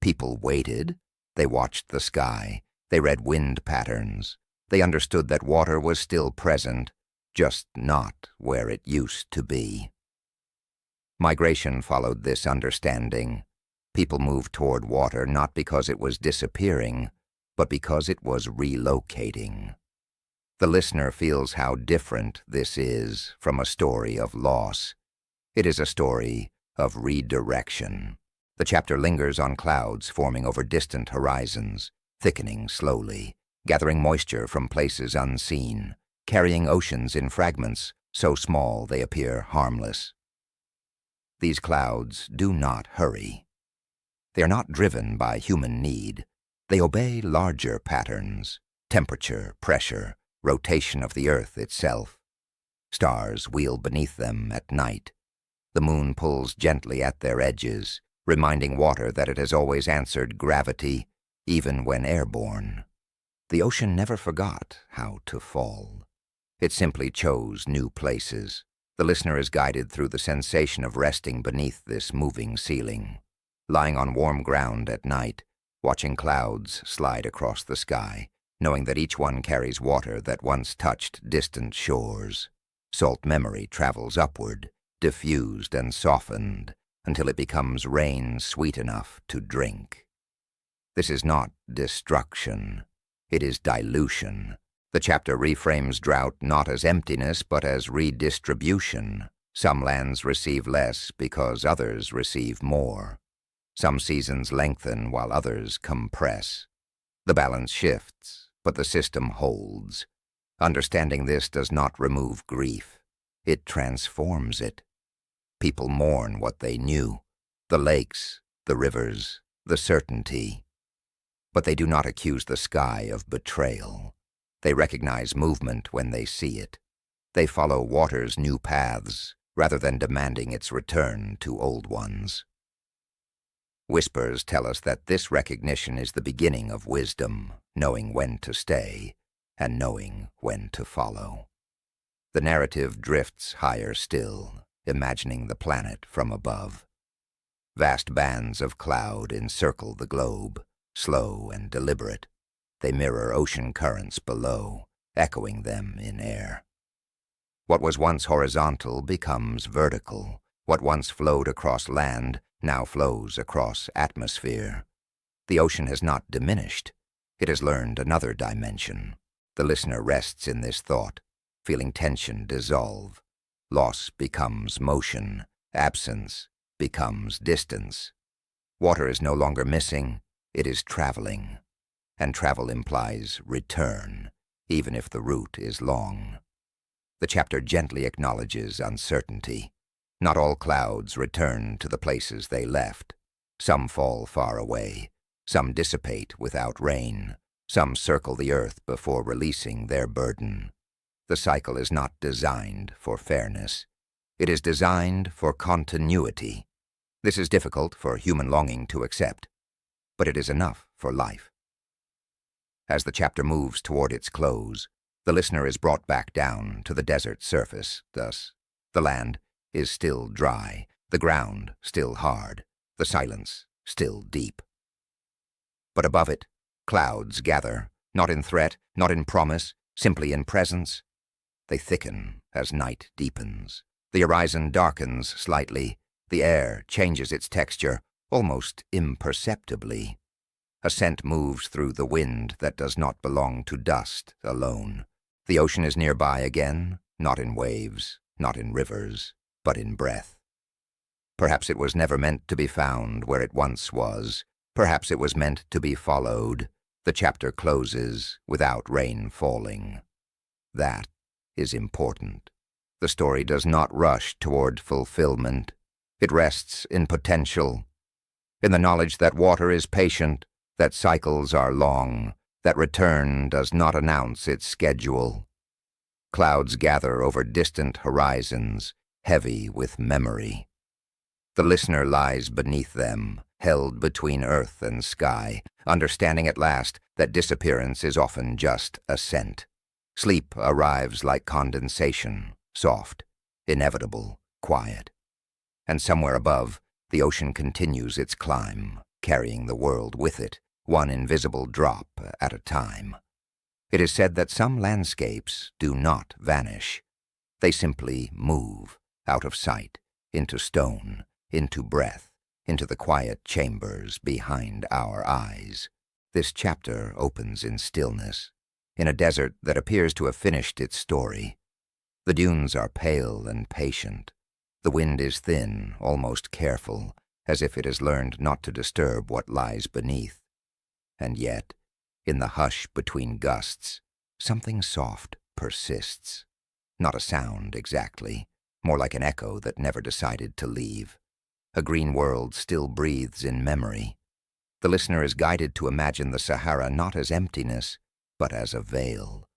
People waited. They watched the sky. They read wind patterns. They understood that water was still present, just not where it used to be. Migration followed this understanding. People moved toward water not because it was disappearing, but because it was relocating. The listener feels how different this is from a story of loss. It is a story of redirection. The chapter lingers on clouds forming over distant horizons, thickening slowly, gathering moisture from places unseen, carrying oceans in fragments so small they appear harmless. These clouds do not hurry. They are not driven by human need. They obey larger patterns: temperature, pressure, rotation of the earth itself. Stars wheel beneath them at night. The moon pulls gently at their edges, reminding water that it has always answered gravity, even when airborne. The ocean never forgot how to fall. It simply chose new places. The listener is guided through the sensation of resting beneath this moving ceiling, lying on warm ground at night, watching clouds slide across the sky, knowing that each one carries water that once touched distant shores. Salt memory travels upward, diffused and softened, until it becomes rain sweet enough to drink. This is not destruction. It is dilution. The chapter reframes drought not as emptiness, but as redistribution. Some lands receive less because others receive more. Some seasons lengthen while others compress. The balance shifts, but the system holds. Understanding this does not remove grief. It transforms it. People mourn what they knew, the lakes, the rivers, the certainty. But they do not accuse the sky of betrayal. They recognize movement when they see it. They follow water's new paths, rather than demanding its return to old ones. Whispers tell us that this recognition is the beginning of wisdom, knowing when to stay, and knowing when to follow. The narrative drifts higher still, imagining the planet from above. Vast bands of cloud encircle the globe, slow and deliberate. They mirror ocean currents below, echoing them in air. What was once horizontal becomes vertical. What once flowed across land now flows across atmosphere. The ocean has not diminished. It has learned another dimension. The listener rests in this thought, feeling tension dissolve. Loss becomes motion. Absence becomes distance. Water is no longer missing. It is traveling. And travel implies return, even if the route is long. The chapter gently acknowledges uncertainty. Not all clouds return to the places they left. Some fall far away. Some dissipate without rain. Some circle the earth before releasing their burden. The cycle is not designed for fairness. It is designed for continuity. This is difficult for human longing to accept, but it is enough for life. As the chapter moves toward its close, the listener is brought back down to the desert surface. Thus, the land is still dry, the ground still hard, the silence still deep. But above it, clouds gather, not in threat, not in promise, simply in presence. They thicken as night deepens. The horizon darkens slightly. The air changes its texture, almost imperceptibly. A scent moves through the wind that does not belong to dust alone. The ocean is nearby again, not in waves, not in rivers, but in breath. Perhaps it was never meant to be found where it once was. Perhaps it was meant to be followed. The chapter closes without rain falling. That is important. The story does not rush toward fulfillment. It rests in potential, in the knowledge that water is patient, that cycles are long, that return does not announce its schedule. Clouds gather over distant horizons, heavy with memory. The listener lies beneath them, held between earth and sky, understanding at last that disappearance is often just ascent. Sleep arrives like condensation, soft, inevitable, quiet. And somewhere above, the ocean continues its climb, carrying the world with it, one invisible drop at a time. It is said that some landscapes do not vanish. They simply move, out of sight, into stone, into breath, into the quiet chambers behind our eyes. This chapter opens in stillness, in a desert that appears to have finished its story. The dunes are pale and patient. The wind is thin, almost careful, as if it has learned not to disturb what lies beneath. And yet, in the hush between gusts, something soft persists. Not a sound exactly, more like an echo that never decided to leave. A green world still breathes in memory. The listener is guided to imagine the Sahara not as emptiness, but as a veil.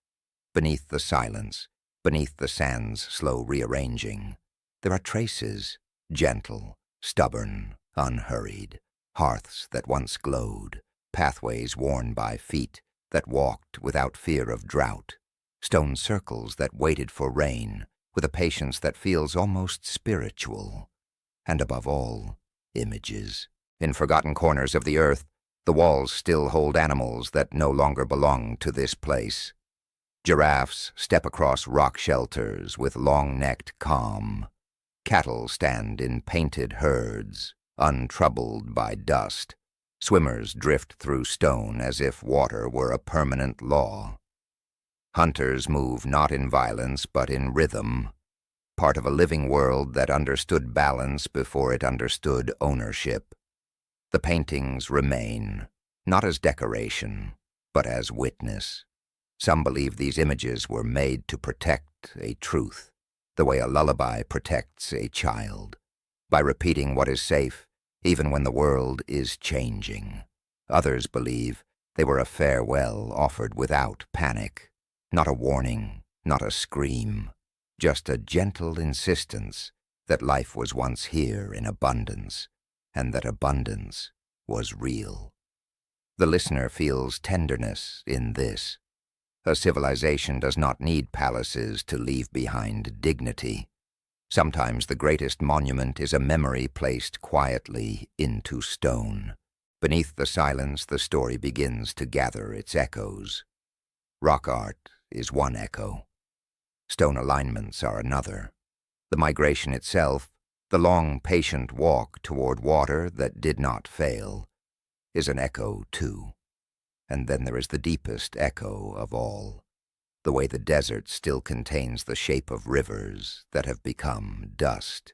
Beneath the silence, beneath the sand's slow rearranging, there are traces, gentle, stubborn, unhurried, hearths that once glowed, pathways worn by feet that walked without fear of drought, stone circles that waited for rain with a patience that feels almost spiritual. And above all, images. In forgotten corners of the earth, the walls still hold animals that no longer belong to this place. Giraffes step across rock shelters with long-necked calm. Cattle stand in painted herds, untroubled by dust. Swimmers drift through stone as if water were a permanent law. Hunters move not in violence but in rhythm, part of a living world that understood balance before it understood ownership. The paintings remain, not as decoration, but as witness. Some believe these images were made to protect a truth, the way a lullaby protects a child, by repeating what is safe, even when the world is changing. Others believe they were a farewell offered without panic, not a warning, not a scream, just a gentle insistence that life was once here in abundance, and that abundance was real. The listener feels tenderness in this. A civilization does not need palaces to leave behind dignity. Sometimes the greatest monument is a memory placed quietly into stone. Beneath the silence, the story begins to gather its echoes. Rock art is one echo. Stone alignments are another. The migration itself, the long, patient walk toward water that did not fail, is an echo too. And then there is the deepest echo of all, the way the desert still contains the shape of rivers that have become dust.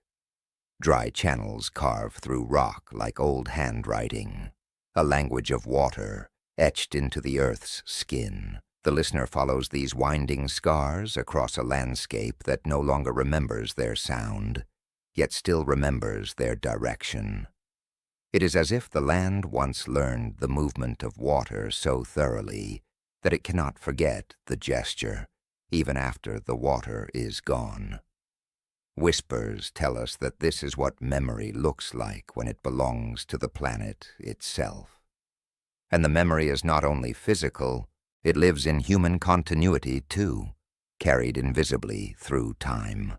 Dry channels carve through rock like old handwriting, a language of water etched into the earth's skin, The listener follows these winding scars across a landscape that no longer remembers their sound, yet still remembers their direction. It is as if the land once learned the movement of water so thoroughly that it cannot forget the gesture, even after the water is gone. Whispers tell us that this is what memory looks like when it belongs to the planet itself. And the memory is not only physical, it lives in human continuity too, carried invisibly through time.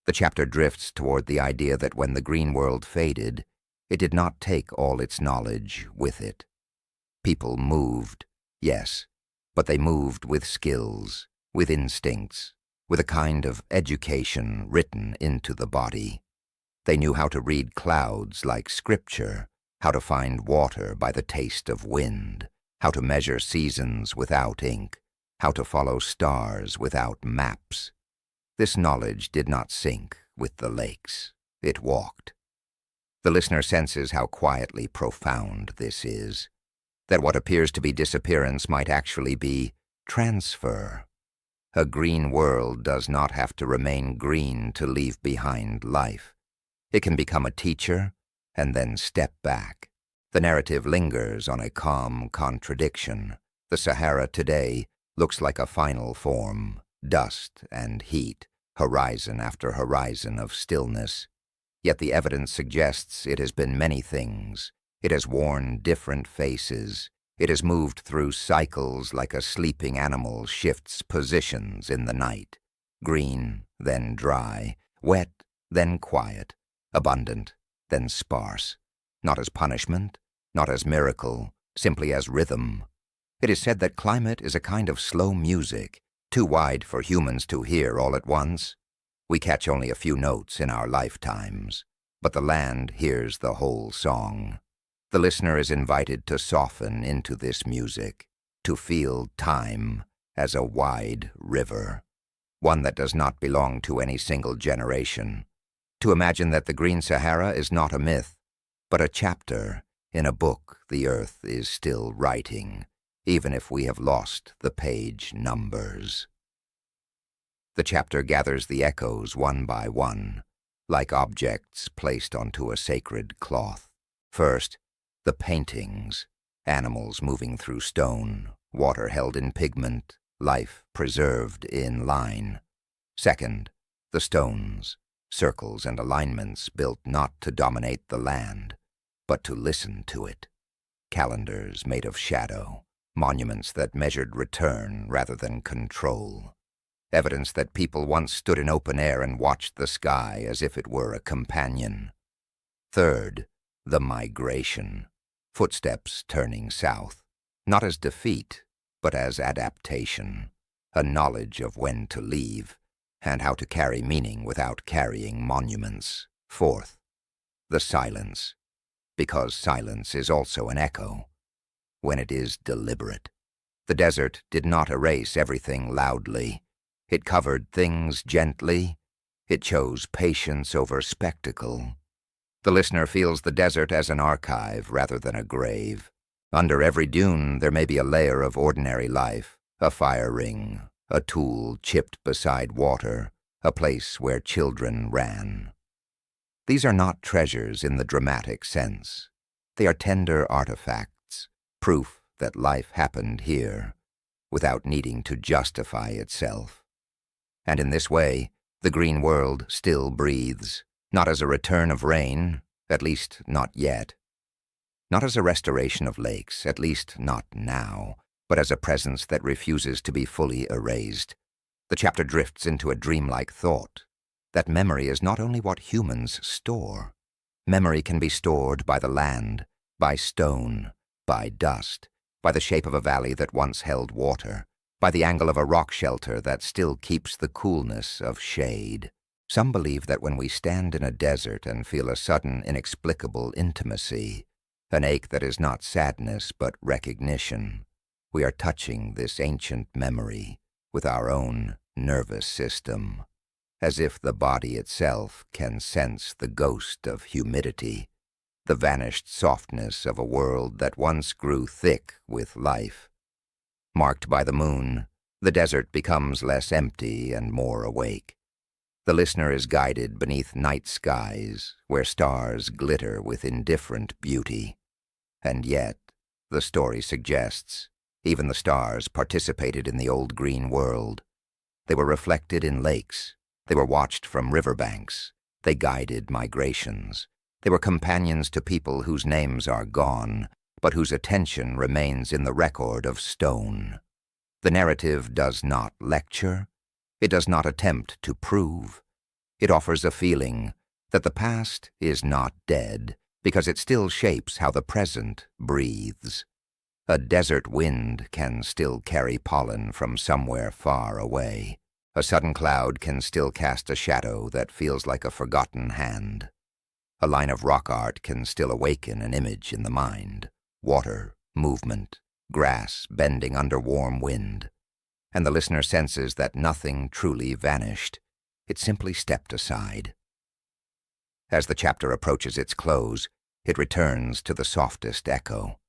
The chapter drifts toward the idea that when the green world faded, it did not take all its knowledge with it. People moved, yes, but they moved with skills, with instincts, with a kind of education written into the body. They knew how to read clouds like scripture, how to find water by the taste of wind, how to measure seasons without ink, how to follow stars without maps. This knowledge did not sink with the lakes. It walked. The listener senses how quietly profound this is, that what appears to be disappearance might actually be transfer. A green world does not have to remain green to leave behind life. It can become a teacher and then step back. The narrative lingers on a calm contradiction. The Sahara today looks like a final form, dust and heat, horizon after horizon of stillness. Yet the evidence suggests it has been many things. It has worn different faces. It has moved through cycles like a sleeping animal shifts positions in the night. Green, then dry, wet, then quiet, abundant, then sparse. Not as punishment, not as miracle, simply as rhythm. It is said that climate is a kind of slow music, too wide for humans to hear all at once. We catch only a few notes in our lifetimes, but the land hears the whole song. The listener is invited to soften into this music, to feel time as a wide river, one that does not belong to any single generation, to imagine that the Green Sahara is not a myth, but a chapter in a book the earth is still writing, even if we have lost the page numbers. The chapter gathers the echoes one by one, like objects placed onto a sacred cloth. First, the paintings, animals moving through stone, water held in pigment, life preserved in line. Second, the stones, circles and alignments built not to dominate the land, but to listen to it. Calendars made of shadow, monuments that measured return rather than control. Evidence that people once stood in open air and watched the sky as if it were a companion. Third, the migration, footsteps turning south, not as defeat, but as adaptation, a knowledge of when to leave, and how to carry meaning without carrying monuments. Fourth, the silence, because silence is also an echo, when it is deliberate. The desert did not erase everything loudly. It covered things gently. It chose patience over spectacle. The listener feels the desert as an archive rather than a grave. Under every dune there may be a layer of ordinary life, a fire ring, a tool chipped beside water, a place where children ran. These are not treasures in the dramatic sense. They are tender artifacts, proof that life happened here, without needing to justify itself. And in this way, the green world still breathes, not as a return of rain, at least not yet. Not as a restoration of lakes, at least not now, but as a presence that refuses to be fully erased. The chapter drifts into a dreamlike thought, that memory is not only what humans store. Memory can be stored by the land, by stone, by dust, by the shape of a valley that once held water, by the angle of a rock shelter that still keeps the coolness of shade. Some believe that when we stand in a desert and feel a sudden, inexplicable intimacy, an ache that is not sadness but recognition, we are touching this ancient memory with our own nervous system, as if the body itself can sense the ghost of humidity, the vanished softness of a world that once grew thick with life. Marked by the moon, the desert becomes less empty and more awake. The listener is guided beneath night skies where stars glitter with indifferent beauty. And yet, the story suggests, even the stars participated in the old green world. They were reflected in lakes. They were watched from riverbanks. They guided migrations. They were companions to people whose names are gone, but whose attention remains in the record of stone. The narrative does not lecture. It does not attempt to prove. It offers a feeling that the past is not dead because it still shapes how the present breathes. A desert wind can still carry pollen from somewhere far away. A sudden cloud can still cast a shadow that feels like a forgotten hand. A line of rock art can still awaken an image in the mind. Water, movement, grass bending under warm wind. And the listener senses that nothing truly vanished. It simply stepped aside. As the chapter approaches its close, it returns to the softest echo.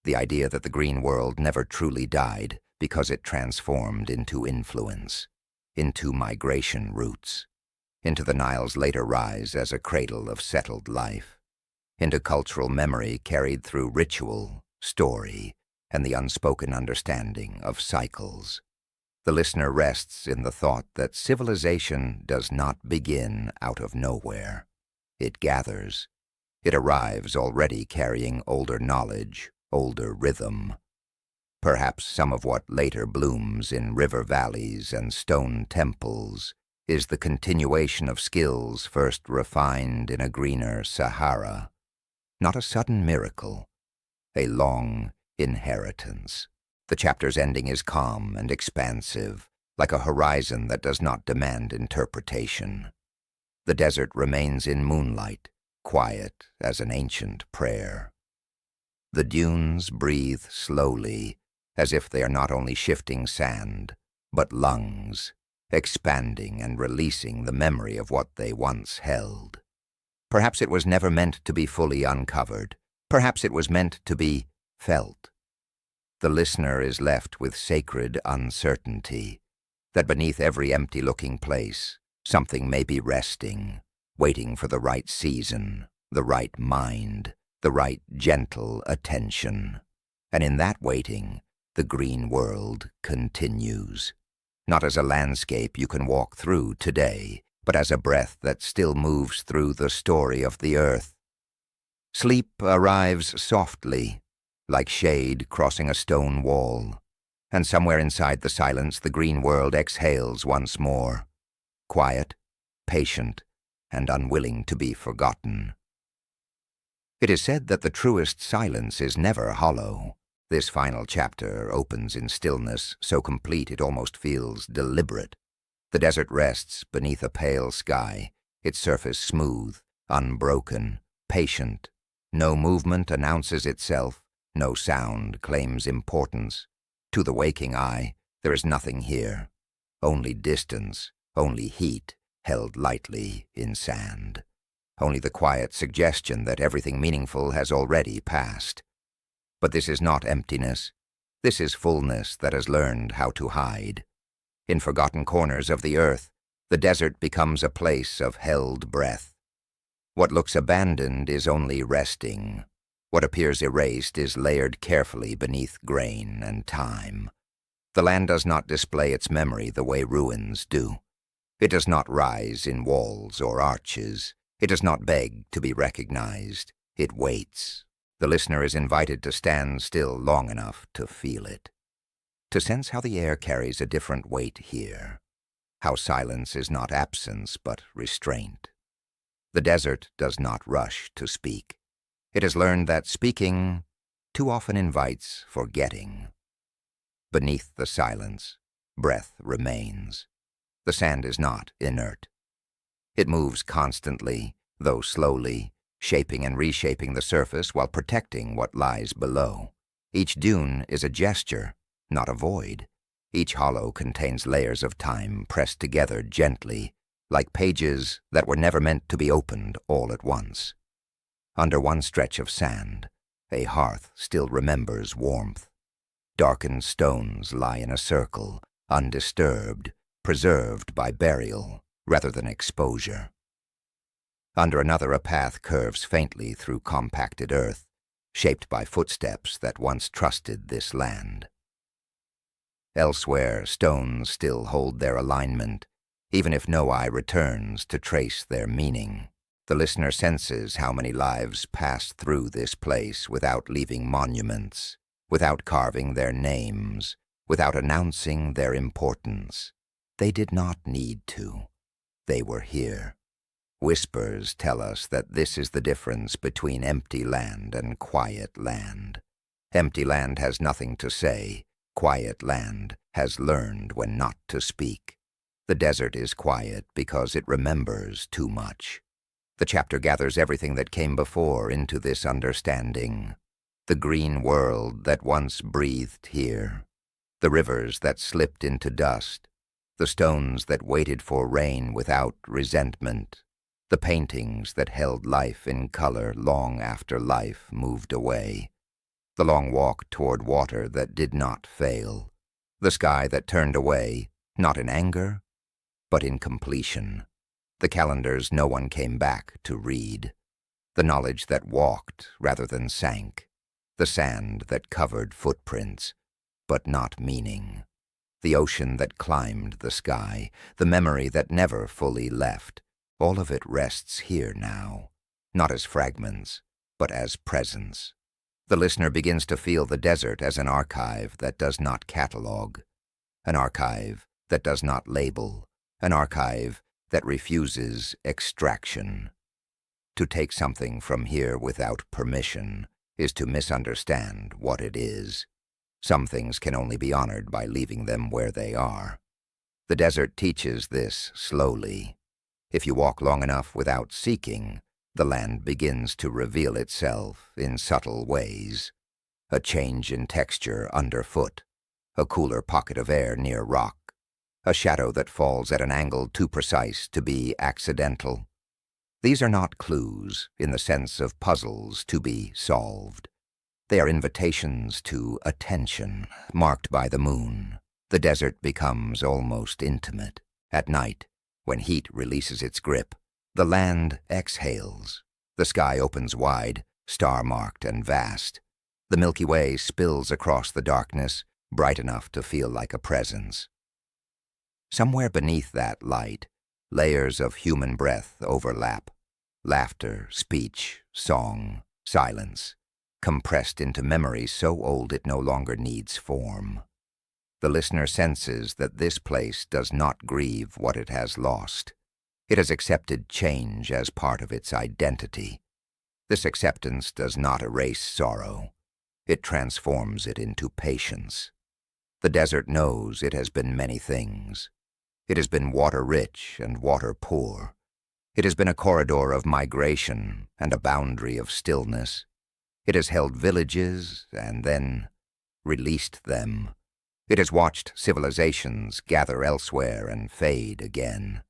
The idea that the green world never truly died because it transformed into influence, into migration routes, into the Nile's later rise as a cradle of settled life, into cultural memory carried through ritual, story, and the unspoken understanding of cycles. The listener rests in the thought that civilization does not begin out of nowhere. It gathers. It arrives already carrying older knowledge, older rhythm. Perhaps some of what later blooms in river valleys and stone temples is the continuation of skills first refined in a greener Sahara. Not a sudden miracle, a long inheritance. The chapter's ending is calm and expansive, like a horizon that does not demand interpretation. The desert remains in moonlight, quiet as an ancient prayer. The dunes breathe slowly, as if they are not only shifting sand, but lungs, expanding and releasing the memory of what they once held. Perhaps it was never meant to be fully uncovered. Perhaps it was meant to be felt. The listener is left with sacred uncertainty, that beneath every empty-looking place, something may be resting, waiting for the right season, the right mind, the right gentle attention. And in that waiting, the green world continues. Not as a landscape you can walk through today, but as a breath that still moves through the story of the earth. Sleep arrives softly, like shade crossing a stone wall, and somewhere inside the silence the green world exhales once more, quiet, patient, and unwilling to be forgotten. It is said that the truest silence is never hollow. This final chapter opens in stillness so complete it almost feels deliberate. The desert rests beneath a pale sky, its surface smooth, unbroken, patient. No movement announces itself. No sound claims importance. To the waking eye, there is nothing here. Only distance, only heat, held lightly in sand. Only the quiet suggestion that everything meaningful has already passed. But this is not emptiness. This is fullness that has learned how to hide. In forgotten corners of the earth, the desert becomes a place of held breath. What looks abandoned is only resting. What appears erased is layered carefully beneath grain and time. The land does not display its memory the way ruins do. It does not rise in walls or arches. It does not beg to be recognized. It waits. The listener is invited to stand still long enough to feel it, to sense how the air carries a different weight here, how silence is not absence but restraint. The desert does not rush to speak. It has learned that speaking too often invites forgetting. Beneath the silence, breath remains. The sand is not inert. It moves constantly, though slowly, shaping and reshaping the surface while protecting what lies below. Each dune is a gesture, not a void. Each hollow contains layers of time pressed together gently, like pages that were never meant to be opened all at once. Under one stretch of sand, a hearth still remembers warmth. Darkened stones lie in a circle, undisturbed, preserved by burial rather than exposure. Under another, a path curves faintly through compacted earth, shaped by footsteps that once trusted this land. Elsewhere, stones still hold their alignment, even if no eye returns to trace their meaning. The listener senses how many lives passed through this place without leaving monuments, without carving their names, without announcing their importance. They did not need to. They were here. Whispers tell us that this is the difference between empty land and quiet land. Empty land has nothing to say. Quiet land has learned when not to speak. The desert is quiet because it remembers too much. The chapter gathers everything that came before into this understanding. The green world that once breathed here, the rivers that slipped into dust, the stones that waited for rain without resentment, the paintings that held life in color long after life moved away, the long walk toward water that did not fail, the sky that turned away, not in anger, but in completion, the calendars no one came back to read, the knowledge that walked rather than sank, the sand that covered footprints, but not meaning, the ocean that climbed the sky, the memory that never fully left. All of it rests here now, not as fragments, but as presence. The listener begins to feel the desert as an archive that does not catalog, an archive that does not label, an archive that refuses extraction. To take something from here without permission is to misunderstand what it is. Some things can only be honored by leaving them where they are. The desert teaches this slowly. If you walk long enough without seeking, the land begins to reveal itself in subtle ways. A change in texture underfoot, a cooler pocket of air near rock, a shadow that falls at an angle too precise to be accidental. These are not clues in the sense of puzzles to be solved. They are invitations to attention, marked by the moon. The desert becomes almost intimate. At night, when heat releases its grip, the land exhales. The sky opens wide, star-marked and vast. The Milky Way spills across the darkness, bright enough to feel like a presence. Somewhere beneath that light, layers of human breath overlap. Laughter, speech, song, silence, compressed into memory so old it no longer needs form. The listener senses that this place does not grieve what it has lost. It has accepted change as part of its identity. This acceptance does not erase sorrow. It transforms it into patience. The desert knows it has been many things. It has been water-rich and water-poor. It has been a corridor of migration and a boundary of stillness. It has held villages and then released them. It has watched civilizations gather elsewhere and fade again.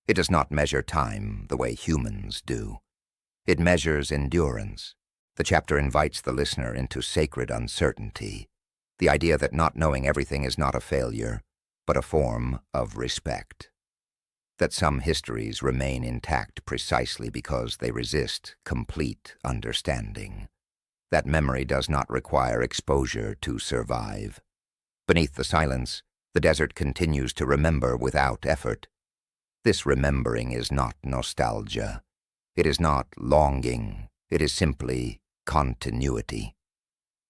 It does not measure time the way humans do. It measures endurance. The chapter invites the listener into sacred uncertainty, the idea that not knowing everything is not a failure, but a form of respect. That some histories remain intact precisely because they resist complete understanding. That memory does not require exposure to survive. Beneath the silence, the desert continues to remember without effort. This remembering is not nostalgia. It is not longing. It is simply continuity.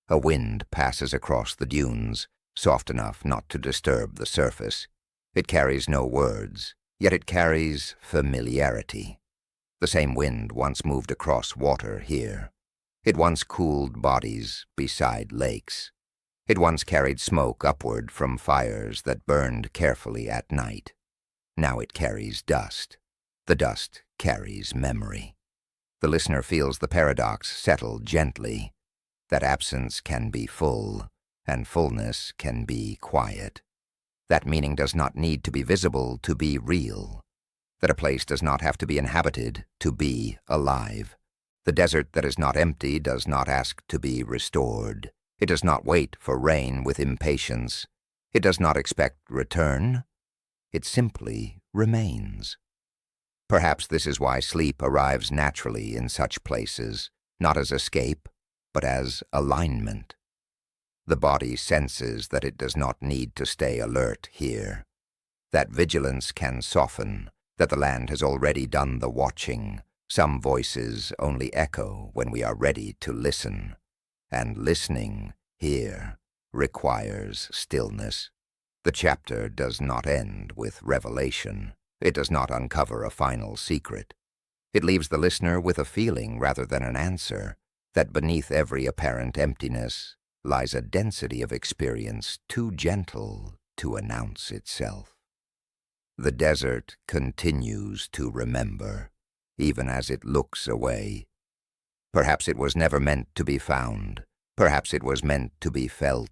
A wind passes across the dunes, soft enough not to disturb the surface. It carries no words, yet it carries familiarity. The same wind once moved across water here. It once cooled bodies beside lakes. It once carried smoke upward from fires that burned carefully at night. Now it carries dust. The dust carries memory. The listener feels the paradox settle gently, that absence can be full, and fullness can be quiet. That meaning does not need to be visible to be real. That a place does not have to be inhabited to be alive. The desert that is not empty does not ask to be restored. It does not wait for rain with impatience. It does not expect return. It simply remains. Perhaps this is why sleep arrives naturally in such places, not as escape, but as alignment. The body senses that it does not need to stay alert here, that vigilance can soften, that the land has already done the watching. Some voices only echo when we are ready to listen, and listening here requires stillness. The chapter does not end with revelation. It does not uncover a final secret. It leaves the listener with a feeling rather than an answer, that beneath every apparent emptiness lies a density of experience too gentle to announce itself. The desert continues to remember, even as it looks away. Perhaps it was never meant to be found. Perhaps it was meant to be felt.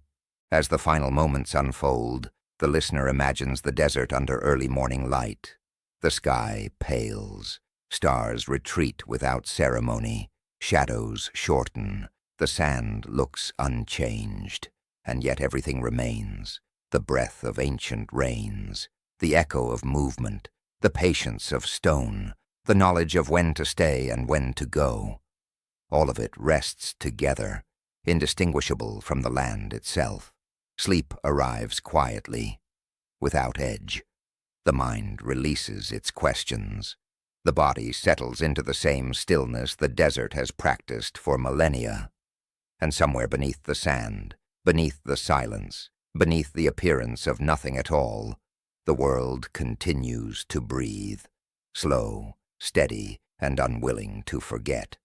As the final moments unfold, the listener imagines the desert under early morning light. The sky pales. Stars retreat without ceremony. Shadows shorten. The sand looks unchanged, and yet everything remains. The breath of ancient rains, the echo of movement, the patience of stone, the knowledge of when to stay and when to go. All of it rests together, indistinguishable from the land itself. Sleep arrives quietly, without edge. The mind releases its questions. The body settles into the same stillness the desert has practiced for millennia. And somewhere beneath the sand, beneath the silence, beneath the appearance of nothing at all, the world continues to breathe, slow, steady, and unwilling to forget.